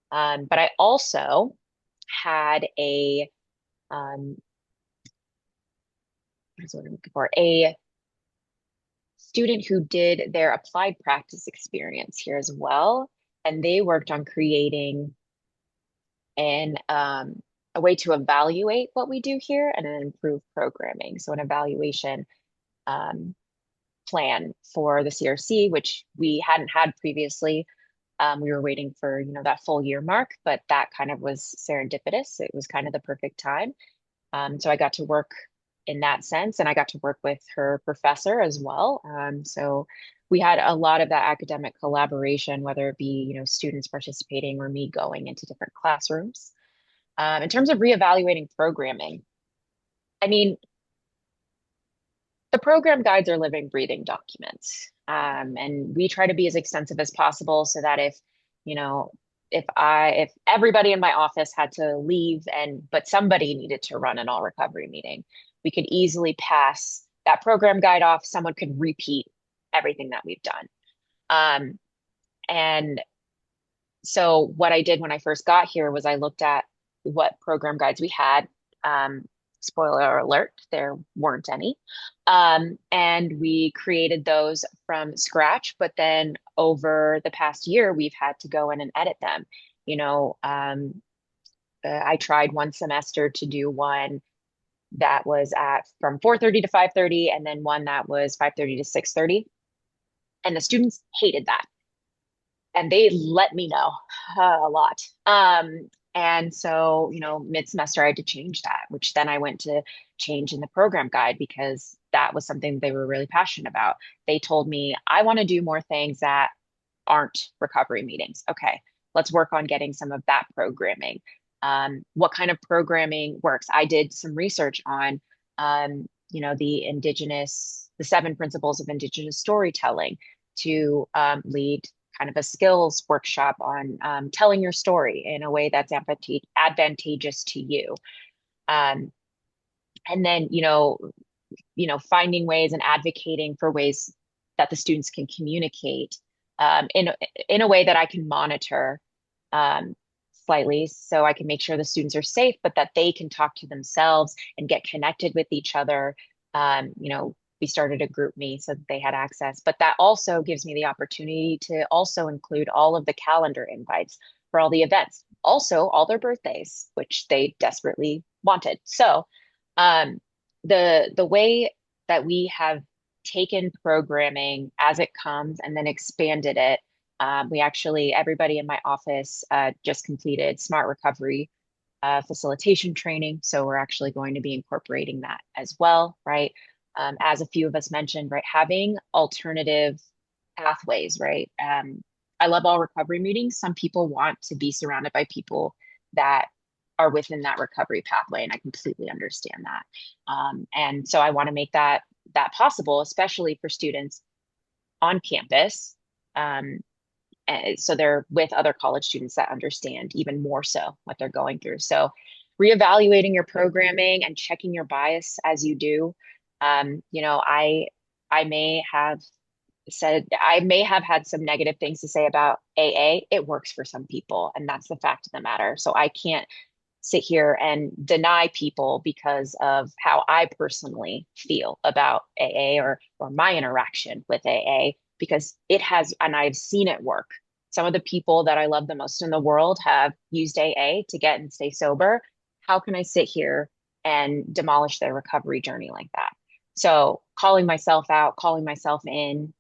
But I also had a what I'm looking for, a student who did their applied practice experience here as well, and they worked on creating a way to evaluate what we do here and an improved programming. So an evaluation plan for the CRC, which we hadn't had previously. We were waiting for, that full year mark, but that kind of was serendipitous. It was kind of the perfect time. So I got to work in that sense, and I got to work with her professor as well. So we had a lot of that academic collaboration, whether it be, students participating or me going into different classrooms. In terms of reevaluating programming, I mean, the program guides are living, breathing documents. And we try to be as extensive as possible so that if everybody in my office had to leave but somebody needed to run an all recovery meeting, we could easily pass that program guide off. Someone could repeat everything that we've done. And so what I did when I first got here was I looked at what program guides we had. Spoiler alert, there weren't any. And we created those from scratch, but then over the past year, we've had to go in and edit them. I tried one semester to do one that was from 4:30 to 5:30, and then one that was 5:30 to 6:30. And the students hated that. And they let me know a lot. And so, mid-semester, I had to change that, which then I went to change in the program guide because that was something they were really passionate about. They told me, I want to do more things that aren't recovery meetings. Okay, let's work on getting some of that programming. What kind of programming works? I did some research on, the 7 principles of Indigenous storytelling to lead kind of a skills workshop on telling your story in a way that's advantageous to you. And then, finding ways and advocating for ways that the students can communicate in a way that I can monitor slightly, so I can make sure the students are safe, but that they can talk to themselves and get connected with each other. We started a group me so that they had access, but that also gives me the opportunity to also include all of the calendar invites for all the events, also all their birthdays, which they desperately wanted. So the way that we have taken programming as it comes and then expanded it, we actually, everybody in my office just completed smart recovery facilitation training. So we're actually going to be incorporating that as well, right? As a few of us mentioned, right, having alternative pathways, right? I love all recovery meetings. Some people want to be surrounded by people that are within that recovery pathway, and I completely understand that. And so I want to make that possible, especially for students on campus. So they're with other college students that understand even more so what they're going through. So reevaluating your programming and checking your bias as you do. I may have had some negative things to say about AA. It works for some people, and that's the fact of the matter. So I can't sit here and deny people because of how I personally feel about AA or my interaction with AA, because it has, and I've seen it work. Some of the people that I love the most in the world have used AA to get and stay sober. How can I sit here and demolish their recovery journey like that? So calling myself out, calling myself in,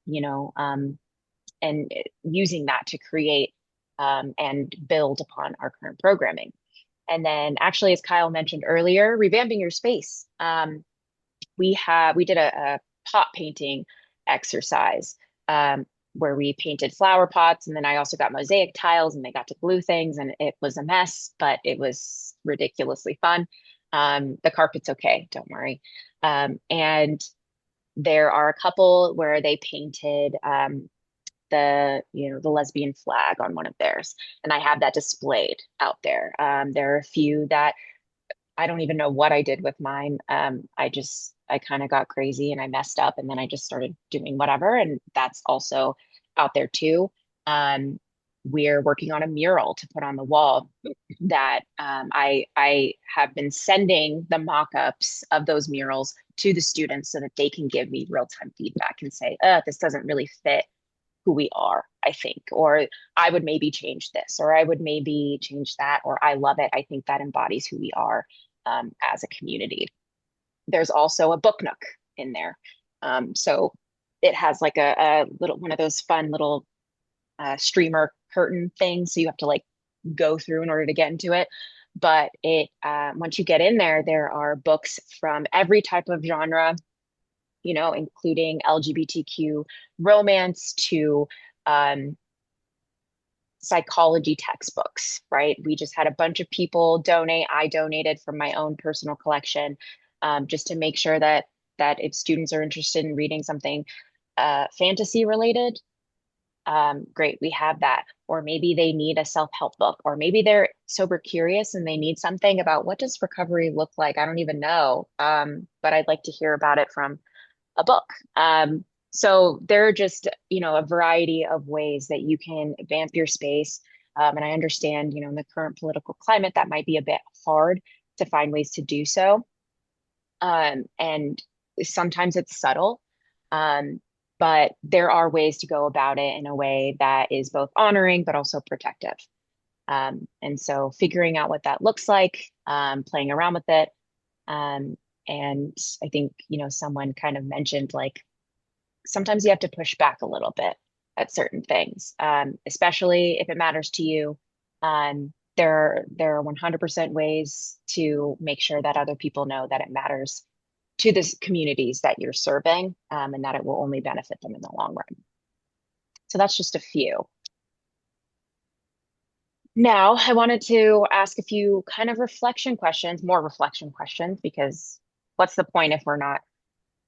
and using that to create and build upon our current programming. And then actually, as Kyle mentioned earlier, revamping your space. We did a pot painting exercise where we painted flower pots, and then I also got mosaic tiles, and they got to glue things, and it was a mess, but it was ridiculously fun. The carpet's okay, don't worry. And there are a couple where they painted the lesbian flag on one of theirs, and I have that displayed out there. There are a few that I don't even know what I did with mine. I kind of got crazy and I messed up, and then I just started doing whatever, and that's also out there too. We're working on a mural to put on the wall that I have been sending the mock-ups of those murals to the students so that they can give me real-time feedback and say, this doesn't really fit who we are, I think, or I would maybe change this, or I would maybe change that, or I love it. I think that embodies who we are as a community. There's also a book nook in there. So it has like a little one of those fun little streamer curtain things. So you have to like go through in order to get into it. But once you get in there, there are books from every type of genre, including LGBTQ romance to psychology textbooks, right? We just had a bunch of people donate. I donated from my own personal collection, just to make sure that if students are interested in reading something fantasy related, great, we have that. Or maybe they need a self-help book, or maybe they're sober curious and they need something about what does recovery look like? I don't even know, but I'd like to hear about it from a book. So there are just, a variety of ways that you can vamp your space. And I understand, in the current political climate, that might be a bit hard to find ways to do so. And sometimes it's subtle. But there are ways to go about it in a way that is both honoring, but also protective. And so figuring out what that looks like, playing around with it. And I think, someone kind of mentioned, like, sometimes you have to push back a little bit at certain things, especially if it matters to you. There are 100% ways to make sure that other people know that it matters to the communities that you're serving, and that it will only benefit them in the long run. So that's just a few. Now, I wanted to ask a few kind of more reflection questions, because what's the point if we're not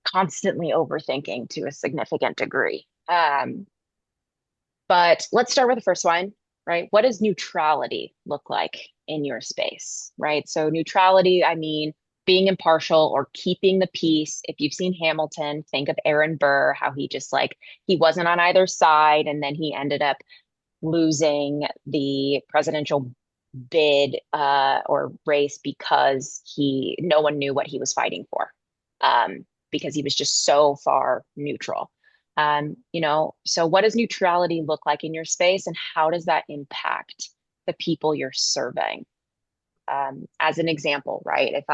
constantly overthinking to a significant degree? But let's start with the first one, right? What does neutrality look like in your space, right? So neutrality, I mean, being impartial or keeping the peace. If you've seen Hamilton, think of Aaron Burr, how he just he wasn't on either side, and then he ended up losing the presidential bid or race because no one knew what he was fighting for, because he was just so far neutral. So what does neutrality look like in your space, and how does that impact the people you're serving. As an example, right? If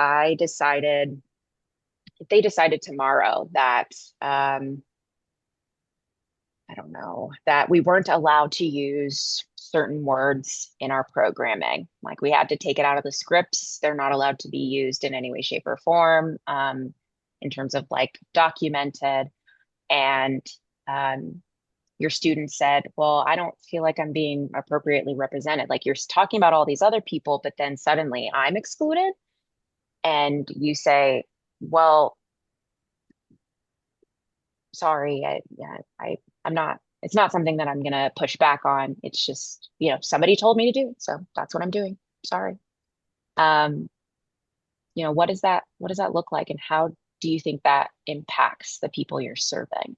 they decided tomorrow that, I don't know, that we weren't allowed to use certain words in our programming, like we had to take it out of the scripts, they're not allowed to be used in any way, shape, or form, in terms of like documented, and your student said, well, I don't feel like I'm being appropriately represented. Like you're talking about all these other people, but then suddenly I'm excluded. And you say, well, sorry, I'm not, it's not something that I'm going to push back on. It's just, somebody told me to do. So that's what I'm doing. Sorry. Um, what does that look like? And how do you think that impacts the people you're serving?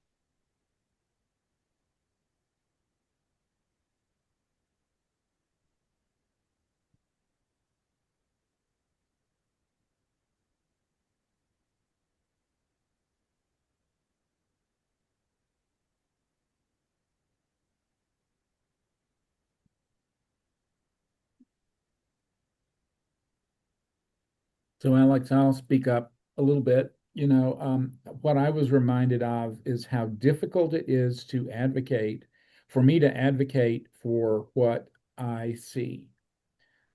So, Alex, I'll speak up a little bit. What I was reminded of is how difficult it is to advocate, for me to advocate for what I see.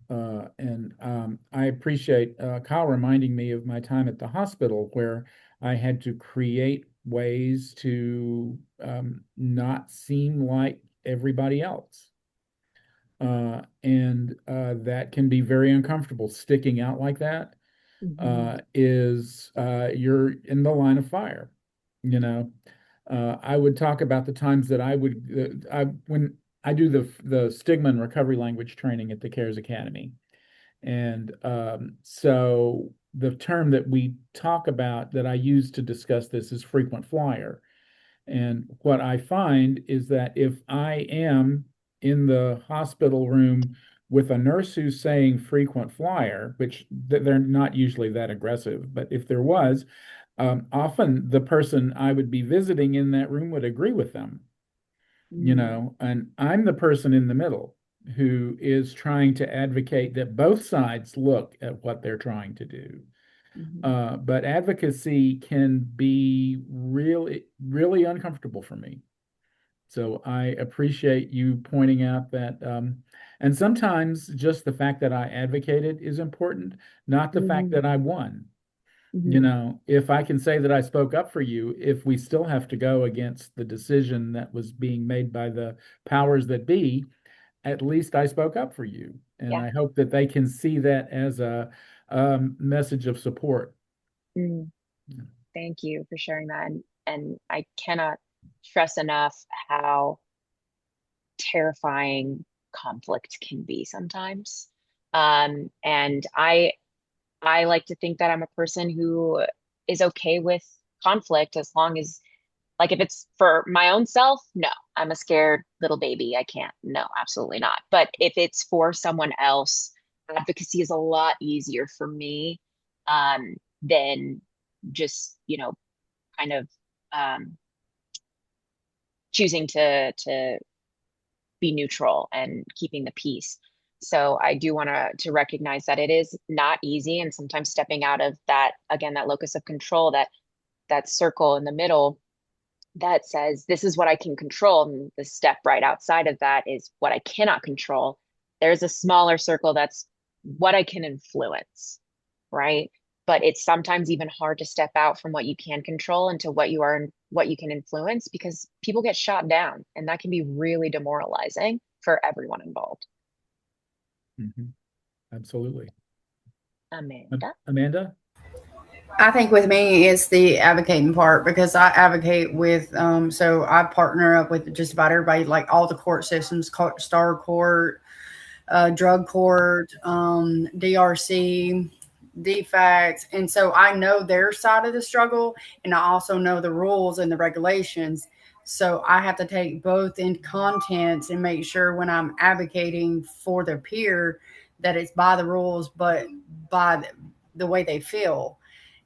And I appreciate Kyle reminding me of my time at the hospital where I had to create ways to not seem like everybody else. And that can be very uncomfortable. Sticking out like that is you're in the line of fire. You know, I would talk about the times that when I do the stigma and recovery language training at the CARES Academy. And so the term that we talk about that I use to discuss this is frequent flyer. And what I find is that if I am in the hospital room with a nurse who's saying frequent flyer, which they're not usually that aggressive, but if there was, often the person I would be visiting in that room would agree with them, and I'm the person in the middle who is trying to advocate that both sides look at what they're trying to do. But advocacy can be really, really uncomfortable for me. So I appreciate you pointing out that, and sometimes just the fact that I advocated is important, not the fact that I won. If I can say that I spoke up for you, if we still have to go against the decision that was being made by the powers that be, at least I spoke up for you. And Yeah. I hope that they can see that as a message of support. Thank you for sharing that. And I cannot stress enough how terrifying conflict can be sometimes. And I like to think that I'm a person who is okay with conflict as long as, like, if it's for my own self, no, I'm a scared little baby. I can't. No, absolutely not. But if it's for someone else, advocacy is a lot easier for me, than just, kind of, um, choosing to be neutral and keeping the peace. So I do want to recognize that it is not easy, and sometimes stepping out of that, again, that locus of control, that circle in the middle that says this is what I can control, and the step right outside of that is what I cannot control. There's a smaller circle that's what I can influence, right? But it's sometimes even hard to step out from what you can control into what you can influence, because people get shot down, and that can be really demoralizing for everyone involved. Absolutely. Amanda? I think with me, it's the advocating part because I advocate with, so I partner up with just about everybody, like all the court systems, Star Court, drug court, DRC, DFACS. And so I know their side of the struggle, and I also know the rules and the regulations. So I have to take both in contents and make sure when I'm advocating for the peer that it's by the rules, but by the way they feel.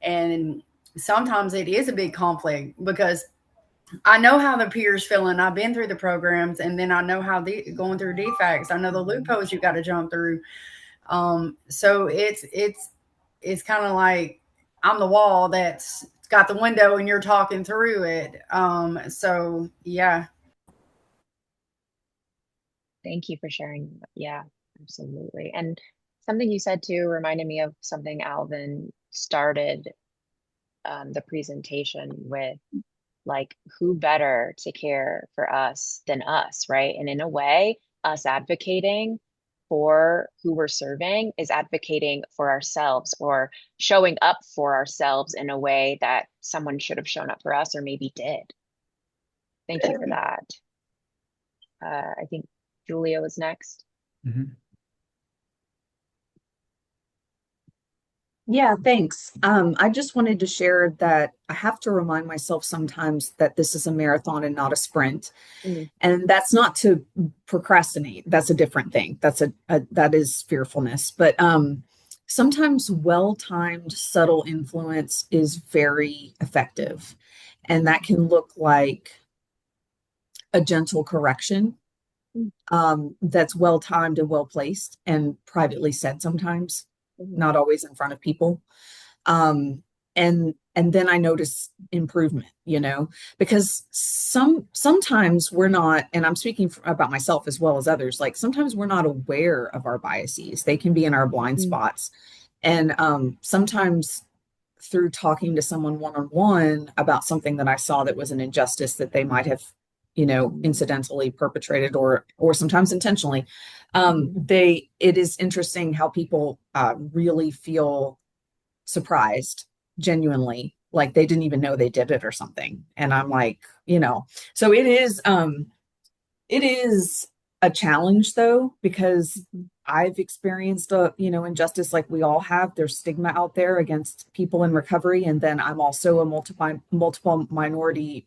And sometimes it is a big conflict because I know how the peers feeling. I've been through the programs, and then I know how going through defects. I know the loopholes you got to jump through. So it's kind of like I'm the wall that's got the window, and you're talking through it. So yeah. Thank you for sharing. Yeah, absolutely. And something you said too reminded me of something Alvin started the presentation with, like, who better to care for us than us, right? And in a way, us advocating for who we're serving is advocating for ourselves, or showing up for ourselves in a way that someone should have shown up for us or maybe did. Thank you for that. I think Julia was next. Mhm. Yeah, thanks. I just wanted to share that I have to remind myself sometimes that this is a marathon and not a sprint. Mm, And that's not to procrastinate. That's a different thing. That is fearfulness. But sometimes well-timed, subtle influence is very effective. And that can look like a gentle correction mm, that's well-timed and well-placed and privately said sometimes, mm, not always in front of people. And then I notice improvement, because sometimes we're not, and I'm speaking about myself as well as others, like sometimes we're not aware of our biases. They can be in our blind mm, spots. And sometimes through talking to someone one-on-one about something that I saw that was an injustice that they might have, incidentally perpetrated or sometimes intentionally, it is interesting how people really feel surprised, genuinely, like they didn't even know they did it or something. And I'm like, so it is a challenge though, because I've experienced injustice like we all have. There's stigma out there against people in recovery. And then I'm also a multiple minority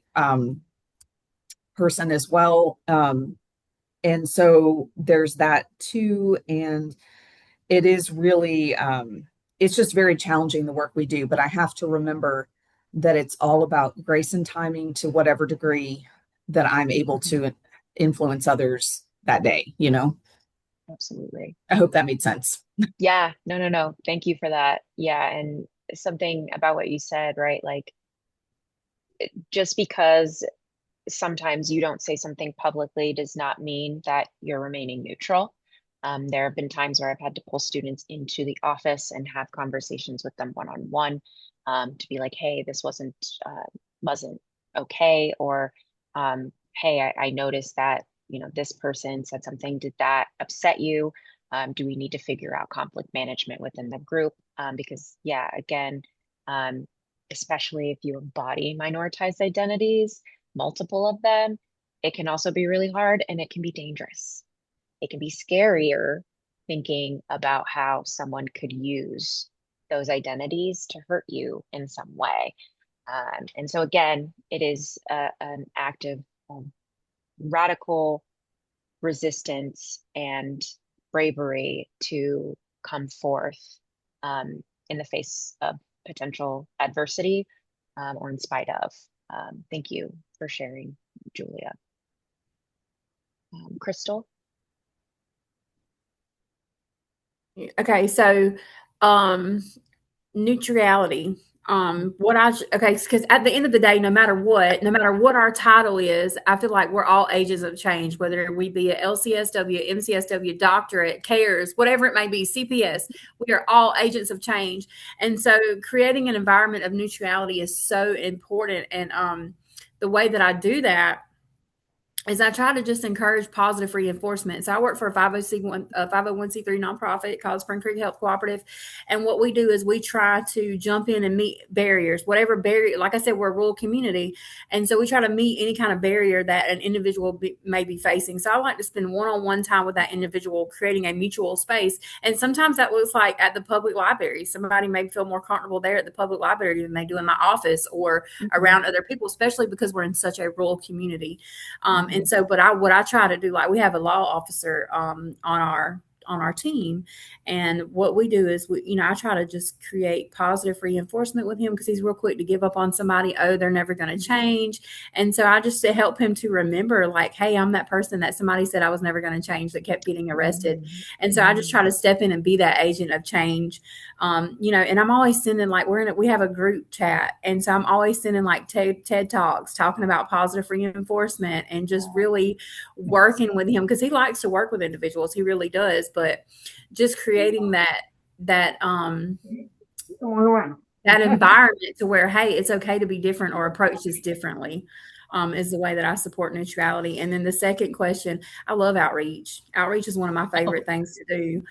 person as well. And so there's that too. And it is really it's just very challenging, the work we do, but I have to remember that it's all about grace and timing to whatever degree that I'm able to influence others that day. absolutely. I hope that made sense. Yeah, no. Thank you for that. Yeah, and something about what you said, right? Like, just because sometimes you don't say something publicly does not mean that you're remaining neutral. There have been times where I've had to pull students into the office and have conversations with them one-on-one, to be like, hey, this wasn't okay, or hey, I noticed that this person said something. Did that upset you? Do we need to figure out conflict management within the group? Because yeah, again, um, especially if you embody minoritized identities, multiple of them, it can also be really hard and it can be dangerous. It can be scarier thinking about how someone could use those identities to hurt you in some way. And so, again, it is an act of radical resistance and bravery to come forth in the face of potential adversity, or in spite of. Thank you for sharing, Julia. Crystal? Okay, so um neutrality. Okay, because at the end of the day, no matter what our title is, I feel like we're all agents of change, whether we be a LCSW, MCSW, doctorate, cares, whatever it may be, CPS. We are all agents of change, and so creating an environment of neutrality is so important. And the way that I do that is I try to just encourage positive reinforcement. So I work for a 501c3 nonprofit called Spring Creek Health Cooperative. And what we do is we try to jump in and meet barriers, whatever barrier. Like I said, we're a rural community. And so we try to meet any kind of barrier that an individual may be facing. So I like to spend one-on-one time with that individual, creating a mutual space. And sometimes that looks like at the public library. Somebody may feel more comfortable there at the public library than they do in my office or around other people, especially because we're in such a rural community. And so, what I try to do, like we have a law officer on our on our team. And what we do is I try to just create positive reinforcement with him, because he's real quick to give up on somebody. Oh, they're never going to change. And so I just to help him to remember, like, hey, I'm that person that somebody said I was never going to change that kept getting arrested. And so I just try to step in and be that agent of change. And I'm always sending, like, we have a group chat. And so I'm always sending like TED Talks talking about positive reinforcement and just really working with him, because he likes to work with individuals. He really does. But just creating that environment to where, hey, it's okay to be different or approach this differently, is the way that I support neutrality. And then the second question, I love outreach. Outreach is one of my favorite things to do.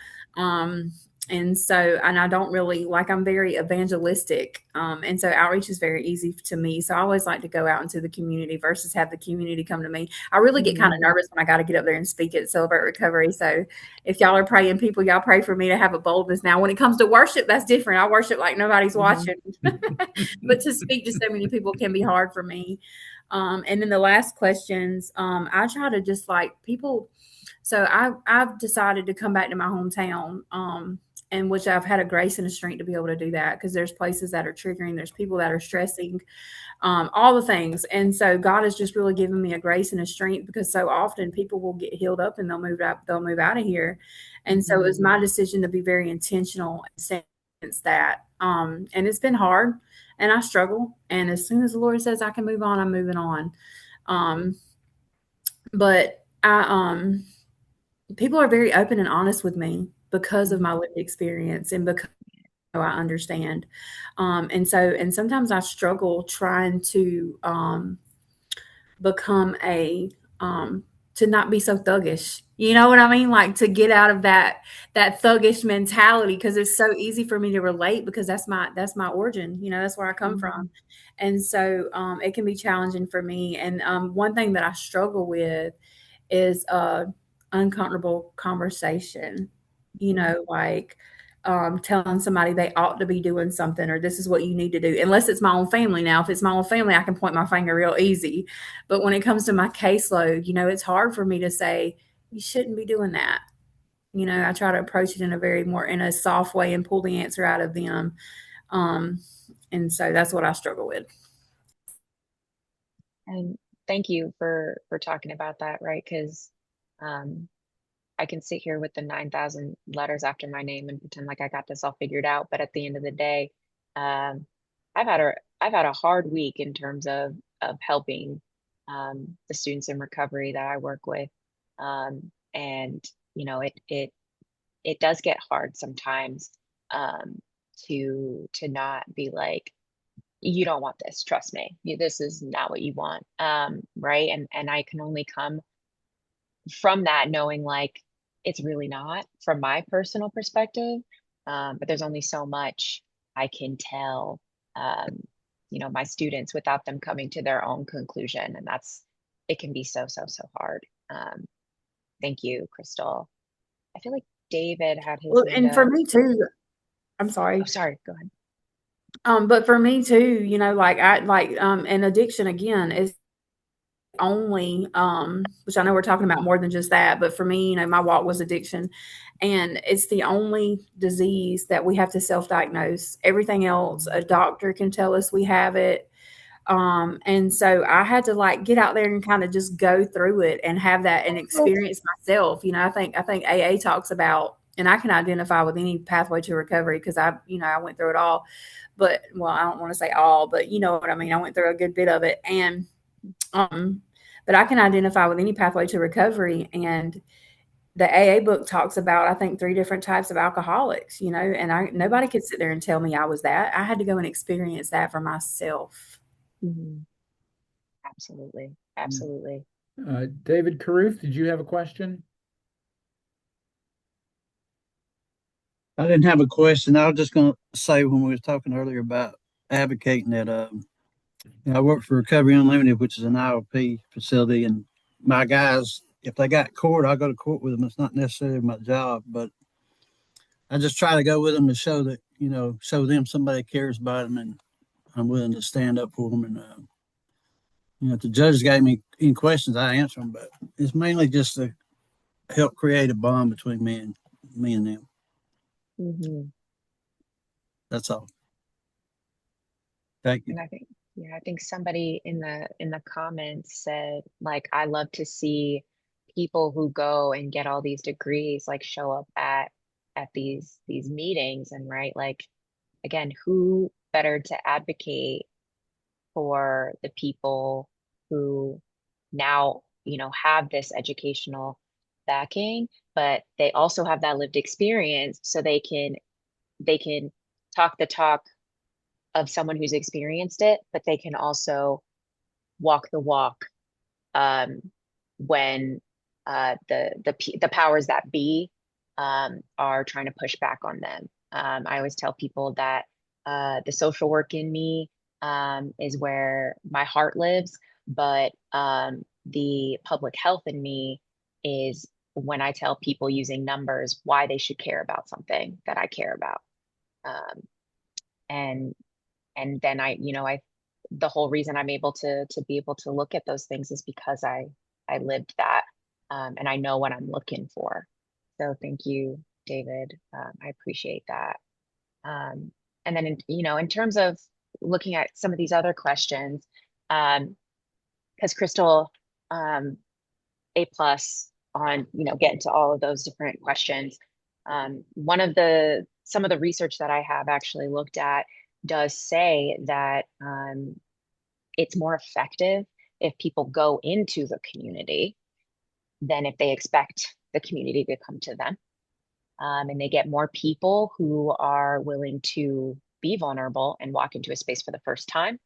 And I don't really I'm very evangelistic. And so outreach is very easy to me. So I always like to go out into the community versus have the community come to me. I really get kind of nervous when I got to get up there and speak at Celebrate Recovery. So if y'all are praying people, y'all pray for me to have a boldness. Now, when it comes to worship, that's different. I worship like nobody's watching, but to speak to so many people can be hard for me. And then the last questions, I try to just people. So I've decided to come back to my hometown, and which I've had a grace and a strength to be able to do that, because there's places that are triggering, there's people that are stressing, all the things. And so God has just really given me a grace and a strength, because so often people will get healed up and they'll move out of here. And so it was my decision to be very intentional and sense that. And it's been hard and I struggle. And as soon as the Lord says I can move on, I'm moving on. But people are very open and honest with me because of my lived experience and because I understand. And sometimes I struggle trying to become to not be so thuggish. You know what I mean? Like, to get out of that thuggish mentality, because it's so easy for me to relate, because that's my origin. That's where I come from. And so it can be challenging for me. And one thing that I struggle with is uncomfortable conversation, telling somebody they ought to be doing something, or this is what you need to do, unless it's my own family. Now, if it's my own family, I can point my finger real easy. But when it comes to my caseload, it's hard for me to say, you shouldn't be doing that. I try to approach it in a soft way and pull the answer out of them. And so that's what I struggle with. And thank you for talking about that, right? Because I can sit here with the 9,000 letters after my name and pretend like I got this all figured out. But at the end of the day, I've had a hard week in terms of helping the students in recovery that I work with. And it does get hard sometimes to not be like, you don't want this, trust me, this is not what you want, right? And I can only come from that knowing like it's really not, from my personal perspective, but there's only so much I can tell my students without them coming to their own conclusion, and it can be so hard. Thank you, Crystal. I feel like David had his hand and up. for me too, I'm sorry. Oh, sorry, go ahead. But for me too, an addiction again is only, which I know we're talking about more than just that, but for me, my walk was addiction, and it's the only disease that we have to self-diagnose. Everything else, a doctor can tell us we have it. And so I had to get out there and kind of just go through it and have that and experience myself. I think AA talks about, and I can identify with any pathway to recovery, because I went through it all. But, well, I don't want to say all, but you know what I mean? I went through a good bit of it. And, but I can identify with any pathway to recovery. And the AA book talks about, I think, 3 different types of alcoholics, and nobody could sit there and tell me I was that. I had to go and experience that for myself. Mm-hmm. Absolutely. David Carruth, did you have a question? I didn't have a question. I was just going to say, when we were talking earlier about advocating that, I work for Recovery Unlimited, which is an IOP facility, and my guys, if they got court, I go to court with them. It's not necessarily my job, but I just try to go with them to show that, show them somebody cares about them, and I'm willing to stand up for them. And, if the judge gave me any questions, I answer them, but it's mainly just to help create a bond between me and me and them. Hmm. That's all. Thank you. And I think, yeah, I think somebody in the comments said, like, I love to see people who go and get all these degrees like show up at these meetings, and right, like, again, who better to advocate for the people who now, have this educational backing, but they also have that lived experience, so they can talk the talk of someone who's experienced it, but they can also walk the walk, um, when the powers that be, are trying to push back on them. I always tell people that the social work in me, is where my heart lives, but the public health in me is when I tell people using numbers why they should care about something that I care about. Um, and and then I the whole reason I'm able to be able to look at those things is because I lived that, and I know what I'm looking for. So thank you, David. I appreciate that. um, and then in terms of looking at some of these other questions, because Crystal, um, A plus on getting to all of those different questions. One of the Some of the research that I have actually looked at does say that, it's more effective if people go into the community than if they expect the community to come to them. And they get more people who are willing to be vulnerable and walk into a space for the first time,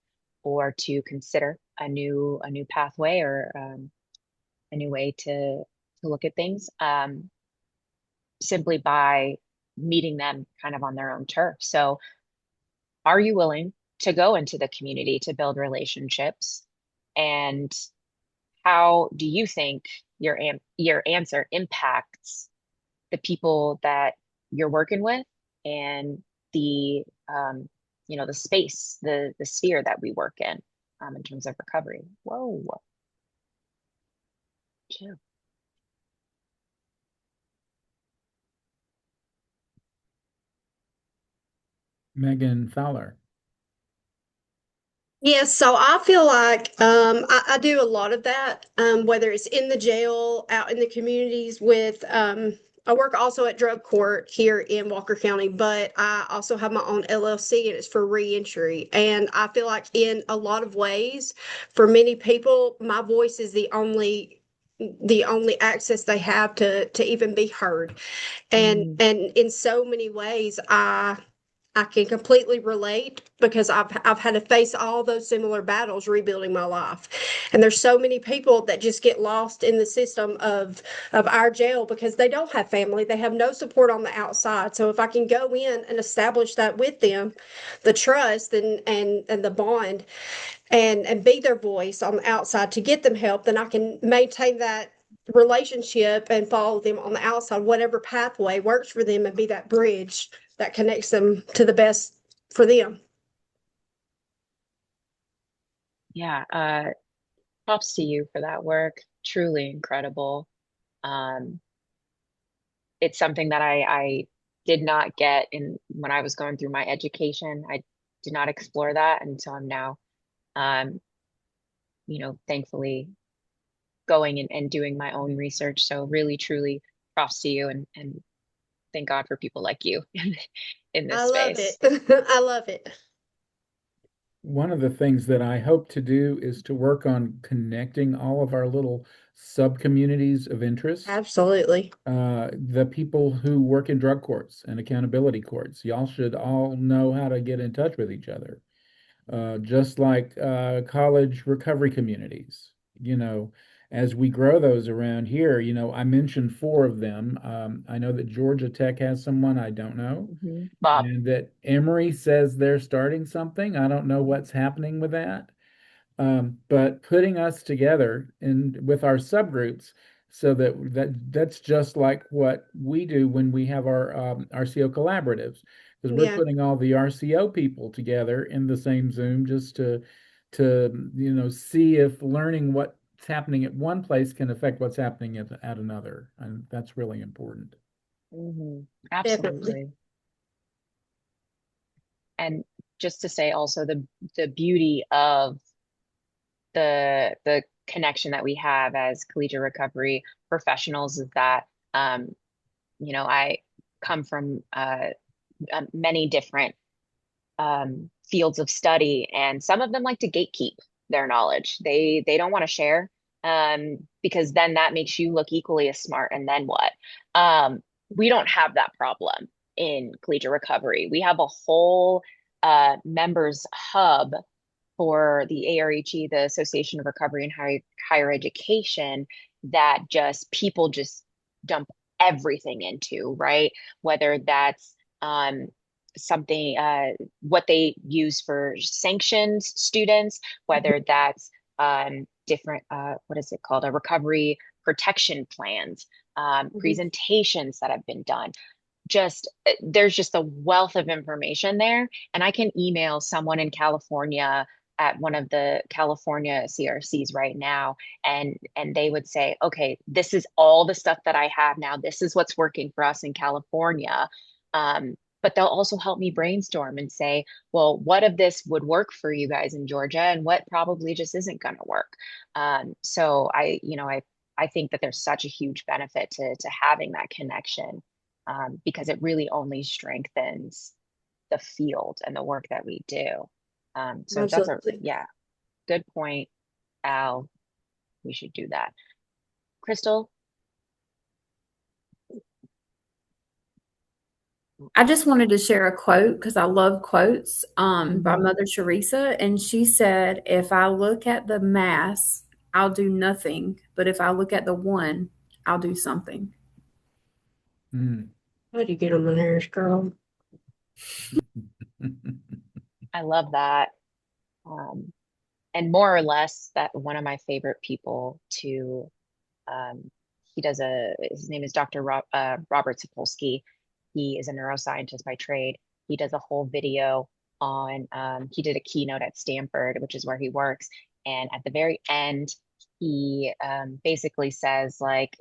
or to consider a new pathway, or a new way to look at things, simply by meeting them kind of on their own turf. So, are you willing to go into the community to build relationships? And how do you think your answer impacts the people that you're working with, and the the space, the sphere that we work in terms of recovery? Whoa, chill. Megan Fowler. Yes, so I feel like I do a lot of that, whether it's in the jail, out in the communities with, I work also at drug court here in Walker County, but I also have my own LLC and it's for reentry. And I feel like in a lot of ways, for many people, my voice is the only access they have to even be heard. And in so many ways, I can completely relate because I've had to face all those similar battles rebuilding my life. And there's so many people that just get lost in the system of our jail because they don't have family. They have no support on the outside. So if I can go in and establish that with them, the trust and the bond, and be their voice on the outside to get them help, then I can maintain that relationship and follow them on the outside, whatever pathway works for them, and be that bridge that connects them to the best for them. Yeah, props to you for that work. Truly incredible. Um, it's something that I did not get in when I was going through my education. I did not explore that until I'm now, um, thankfully going and doing my own research. So really, truly props to you, and thank God for people like you in this I love it. space. I love it. One of the things that I hope to do is to work on connecting all of our little sub-communities of interest. Absolutely. The people who work in drug courts and accountability courts, y'all should all know how to get in touch with each other. Just like college recovery communities, as we grow those around here, I mentioned four of them. I know that Georgia Tech has someone, I don't know, Bob. and that Emory says they're starting something. I don't know what's happening with that. But putting us together in with our subgroups so that's just like what we do when we have our RCO collaboratives, because we're Yeah. putting all the RCO people together in the same Zoom just to see if learning what's happening at one place can affect what's happening at another, and that's really important. Definitely. Absolutely. And just to say also the beauty of the connection that we have as collegiate recovery professionals is that um, I come from many different fields of study, and some of them like to gatekeep their knowledge. They don't want to share because then that makes you look equally as smart. And then what? We don't have that problem in collegiate recovery. We have a whole members hub for the ARHE, the Association of Recovery and Higher Education, that just people just dump everything into, right? Whether that's something, what they use for sanctions students, whether that's different, what is it called? A recovery protection plans, presentations that have been done. Just there's just a wealth of information there, and I can email someone in California at one of the California CRCs right now, and they would say, okay, this is all the stuff that I have now, this is what's working for us in California. But they'll also help me brainstorm and say, well, what of this would work for you guys in Georgia and what probably just isn't going to work. So I think that there's such a huge benefit to having that connection, because it really only strengthens the field and the work that we do. So that's Absolutely. good point, Al. We should do that. Crystal? I just wanted to share a quote because I love quotes by Mother Teresa. And she said, if I look at the mass, I'll do nothing. But if I look at the one, I'll do something. Mm. How do you get on my nerves, girl? I love that. And more or less, that one of my favorite people to, his name is Dr. Robert Sapolsky. He is a neuroscientist by trade. He does a whole video on, he did a keynote at Stanford, which is where he works. And at the very end, he basically says, like,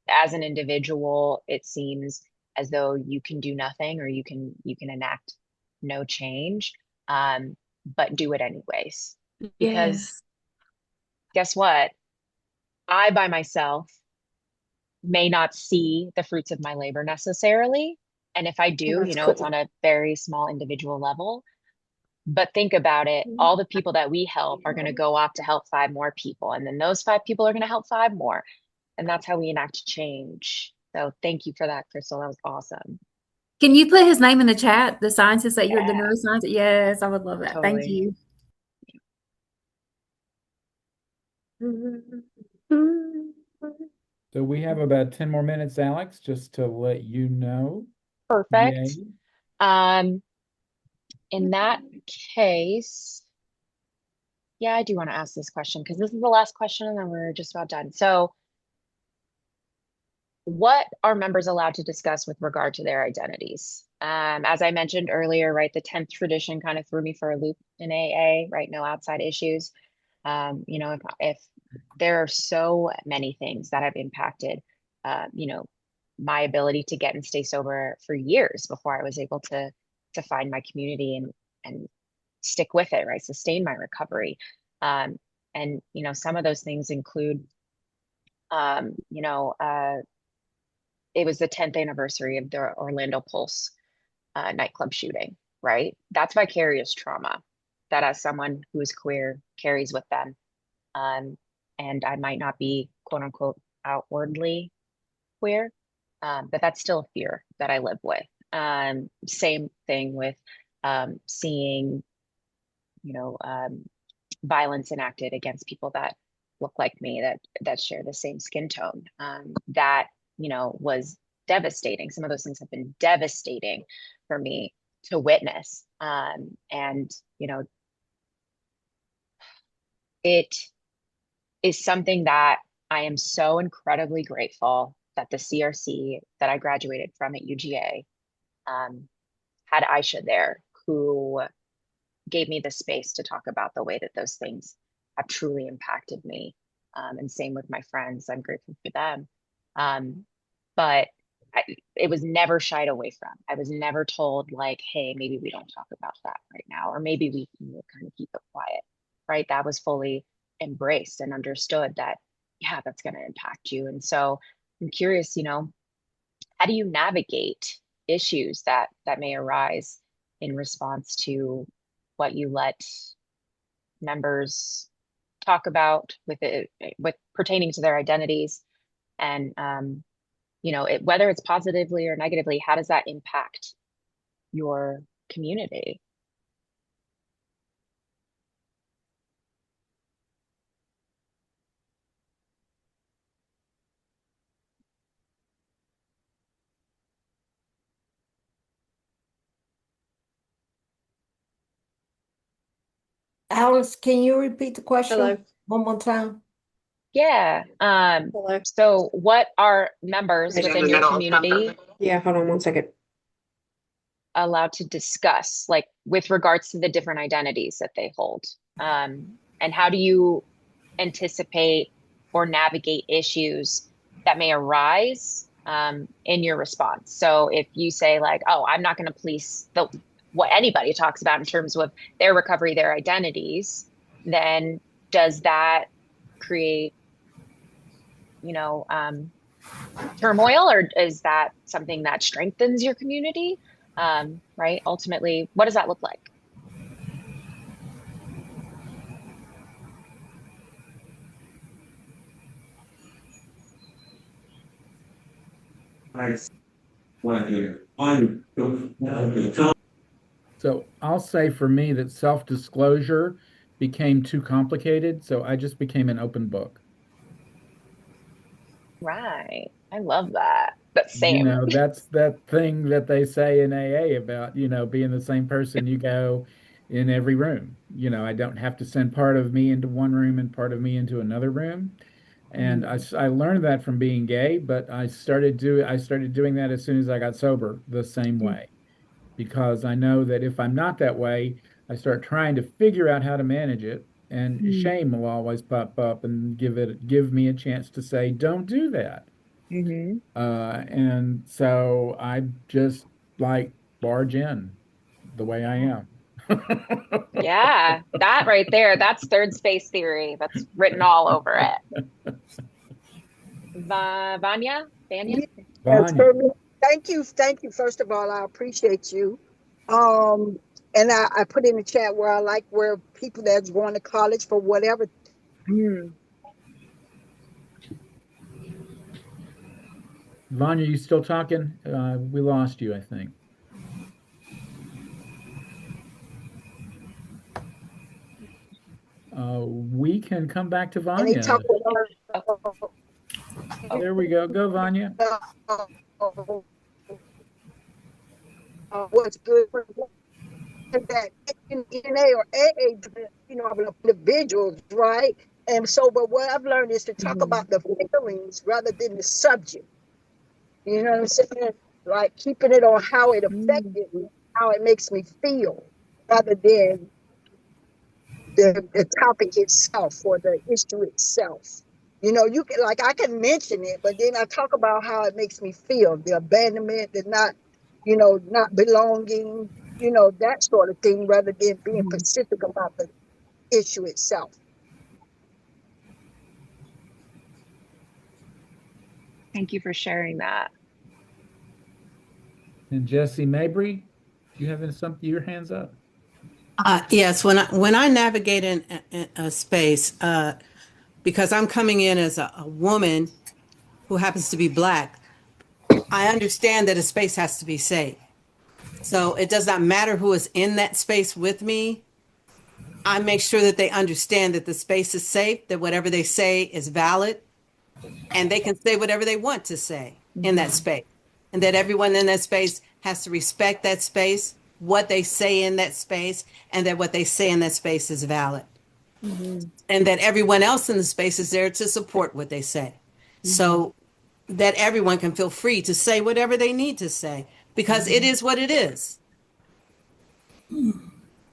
as an individual, it seems as though you can do nothing, or you can enact no change, but do it anyways. Because Yes. guess what? I by myself may not see the fruits of my labor necessarily. And if I do, That's it's on cool. a very small individual level. But think about it, all the people that we help are going to go off to help 5 more people. And then those 5 people are going to help 5 more. And that's how we enact change. So thank you for that, Crystal. That was awesome. Can you put his name in the chat? The scientist that you're the Yeah, neuroscientist? Yes, I would love that. Thank totally. you. So we have about 10 more minutes, Alex, just to let you know. Perfect. Yay. In that case, yeah, I do want to ask this question because this is the last question and then we're just about done. So, what are members allowed to discuss with regard to their identities? As I mentioned earlier, right, the 10th tradition kind of threw me for a loop in AA, right? No outside issues. If there are so many things that have impacted, my ability to get and stay sober for years before I was able to find my community and stick with it, right? Sustain my recovery. And some of those things include, um, you know, uh, it was the 10th anniversary of the Orlando Pulse nightclub shooting, right? That's vicarious trauma that, as someone who is queer, carries with them. And I might not be quote unquote outwardly queer, but that's still a fear that I live with. Same thing with seeing, you know, violence enacted against people that look like me, that share the same skin tone. That was devastating. Some of those things have been devastating for me to witness. And it is something that I am so incredibly grateful that the CRC that I graduated from at UGA had Aisha there, who gave me the space to talk about the way that those things have truly impacted me. And same with my friends. I'm grateful for them. But it was never shied away from. I was never told like, hey, maybe we don't talk about that right now, or maybe we can kind of keep it quiet, right? That was fully embraced and understood that, yeah, that's going to impact you. And so I'm curious, how do you navigate issues that may arise in response to what you let members talk about with pertaining to their identities, and whether it's positively or negatively, how does that impact your community? Alice, can you repeat the question Hello. one more time? Yeah. Hello. So what are members within your community Yeah, hold on one second. allowed to discuss, like with regards to the different identities that they hold? And how do you anticipate or navigate issues that may arise in your response? So if you say like, oh, I'm not going to police what anybody talks about in terms of their recovery, their identities, then does that create, turmoil, or is that something that strengthens your community? Right? Ultimately, what does that look like? So I'll say for me that self-disclosure became too complicated, so I just became an open book. Right. I love that. That's same. That's that thing that they say in AA about, being the same person you go in every room. I don't have to send part of me into one room and part of me into another room. And I learned that from being gay, but I started doing that as soon as I got sober the same way, because I know that if I'm not that way, I start trying to figure out how to manage it, and shame will always pop up and give me a chance to say, don't do that. Mm-hmm. And so I just like barge in the way I am. Yeah, that right there, that's third space theory. That's written all over it. Vanya? Vanya? Yes, Vanya. for me. Thank you. First of all, I appreciate you. Um, and I put in the chat where I like where people that's going to college for whatever. Mm. Vanya, you still talking? We lost you, I think. We can come back to And they talk Vanya. about Oh. There we go. Go, Vanya. what's good for that in NA or AA, of individuals, right? And so, but what I've learned is to talk Mhm. about the feelings rather than the subject. You know what I'm saying? Like keeping it on how it Mm. affected me, how it makes me feel, rather than the topic itself or the issue itself. You can like I can mention it, but then I talk about how it makes me feel, the abandonment, the not belonging, that sort of thing, rather than being Mhm. specific about the issue itself. Thank you for sharing that. And Jesse Mabry, do you have something? Your hands up. Yes, when I navigate in a space, because I'm coming in as a woman who happens to be black, I understand that a space has to be safe. So it does not matter who is in that space with me. I make sure that they understand that the space is safe, that whatever they say is valid, and they can say whatever they want to say in that Mhm. space. And that everyone in that space has to respect that space, what they say in that space, and that what they say in that space is valid. Mhm. And that everyone else in the space is there to support what they say. Mhm. So that everyone can feel free to say whatever they need to say because it Mhm. is what it is.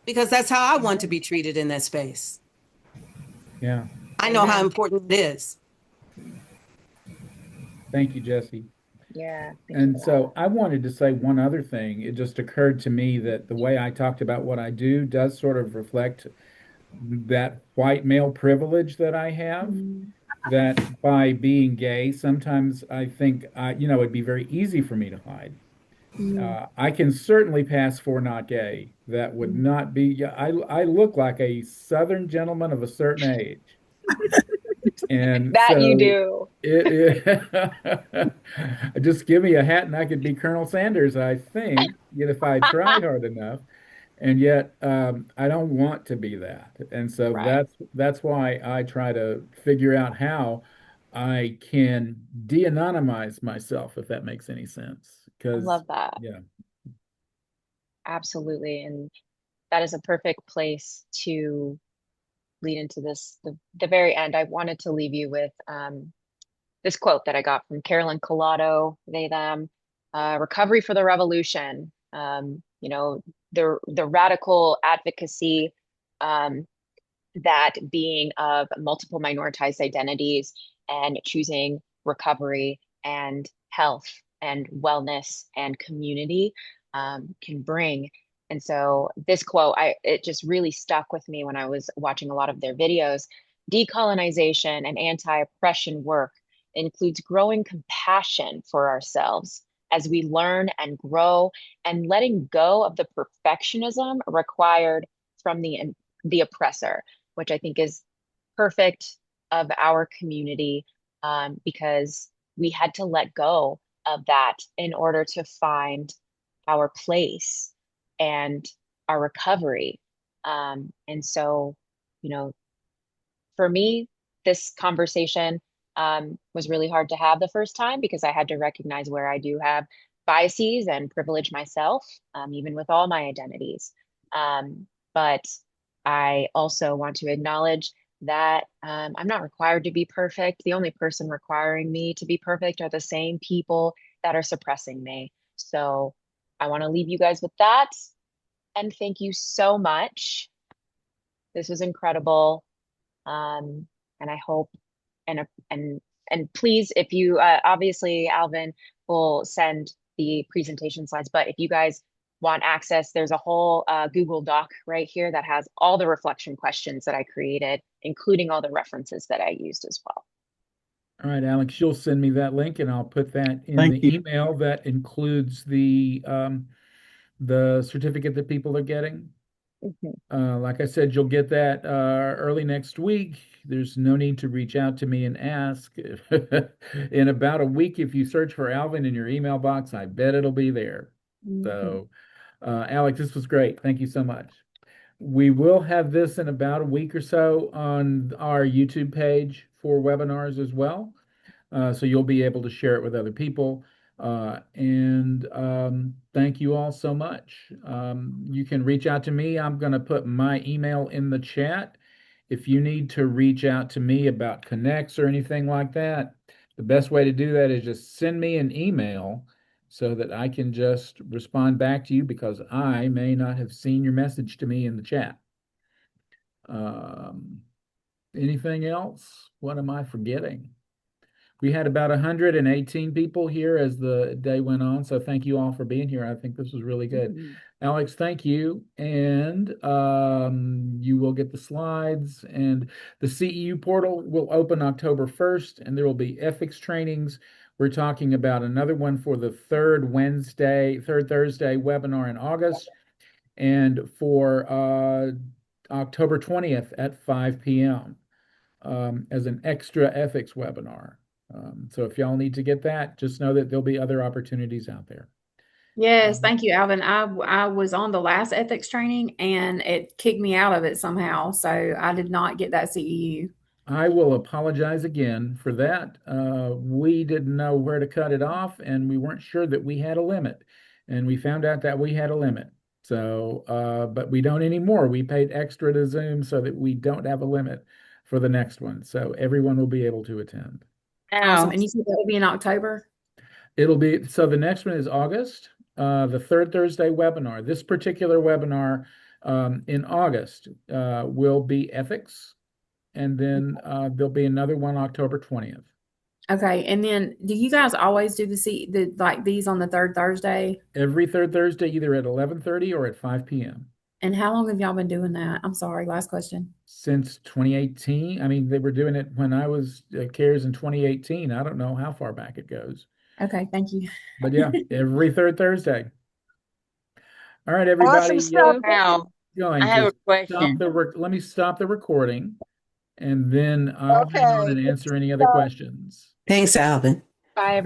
Because that's how I want to be treated in that space. Yeah. I know how Amen. important it is. Thank you, Jesse. Yeah, thank you And for that. so I wanted to say one other thing. It just occurred to me that the way I talked about what I do does sort of reflect that white male privilege that I have. Mm, That by being gay, sometimes I think it'd be very easy for me to hide. mm, I can certainly pass for not gay. That would mm. not be, yeah, I look like a Southern gentleman of a certain age. And That you so do. just give me a hat and I could be Colonel Sanders, I think, yet if I tried hard enough. And yet I don't want to be that. And so Right. that's why I try to figure out how I can de-anonymize myself, if that makes any sense. I Because love that. yeah. Absolutely. And that is a perfect place to lead into this, the very end. I wanted to leave you with this quote that I got from Carolyn Collado, they, them, recovery for the revolution. The radical advocacy, um, that being of multiple minoritized identities and choosing recovery and health and wellness and community can bring. And so this quote, it just really stuck with me when I was watching a lot of their videos. Decolonization and anti-oppression work includes growing compassion for ourselves as we learn and grow, and letting go of the perfectionism required from the oppressor, which I think is perfect of our community, because we had to let go of that in order to find our place and our recovery. And so, you know, for me, this conversation was really hard to have the first time because I had to recognize where I do have biases and privilege myself, even with all my identities. But I also want to acknowledge that I'm not required to be perfect. The only person requiring me to be perfect are the same people that are suppressing me. So I want to leave you guys with that. And thank you so much. This was incredible. And I hope and please, if you obviously Alvin will send the presentation slides, but if you guys want access, there's a whole Google Doc right here that has all the reflection questions that I created, including all the references that I used as well. All right, Alex, you'll send me that link and I'll put that in Thank the you. email that includes the certificate that people are getting. Mhm. Like I said, you'll get that early next week. There's no need to reach out to me and ask. In about a week, if you search for Alvin in your email box, I bet it'll be there. Mhm. So, Alex, this was great. Thank you so much. We will have this in about a week or so on our YouTube page for webinars as well. So you'll be able to share it with other people. And thank you all so much. You can reach out to me. I'm going to put my email in the chat. If you need to reach out to me about connects or anything like that, the best way to do that is just send me an email so that I can just respond back to you because I may not have seen your message to me in the chat. Um, Anything else? What am I forgetting? We had about 118 people here as the day went on. So thank you all for being here. I think this was really good. Mhm. Alex, thank you. And you will get the slides. And the CEU portal will open October 1st, and there will be ethics trainings. We're talking about another one for the third Thursday webinar in August, and for October 20th at 5 p.m. As an extra ethics webinar. So if y'all need to get that, just know that there'll be other opportunities out there. Yes, thank you, Alvin. I was on the last ethics training and it kicked me out of it somehow. So I did not get that CEU. I will apologize again for that. We didn't know where to cut it off, and we weren't sure that we had a limit. And we found out that we had a limit. So, but we don't anymore. We paid extra to Zoom so that we don't have a limit for the next one. So everyone will be able to attend. Awesome. Now, And you said that will be in October? It'll be, so the next one is August, the third Thursday webinar. This particular webinar in August will be ethics, and then there'll be another one October 20th. Okay, and then do you guys always do like these on the third Thursday? Every third Thursday, either at 11:30 or at 5 p.m. And how long have y'all been doing that? I'm sorry, last question. Since 2018. I mean, they were doing it when I was CARES in 2018. I don't know how far back it goes. Okay, thank you. But yeah, every third Thursday. All right, Awesome everybody, stuff. Now, I going have to a question. let me stop the recording, and then I'll hang on Okay. and answer any other questions. Thanks, Alvin. Bye, everyone.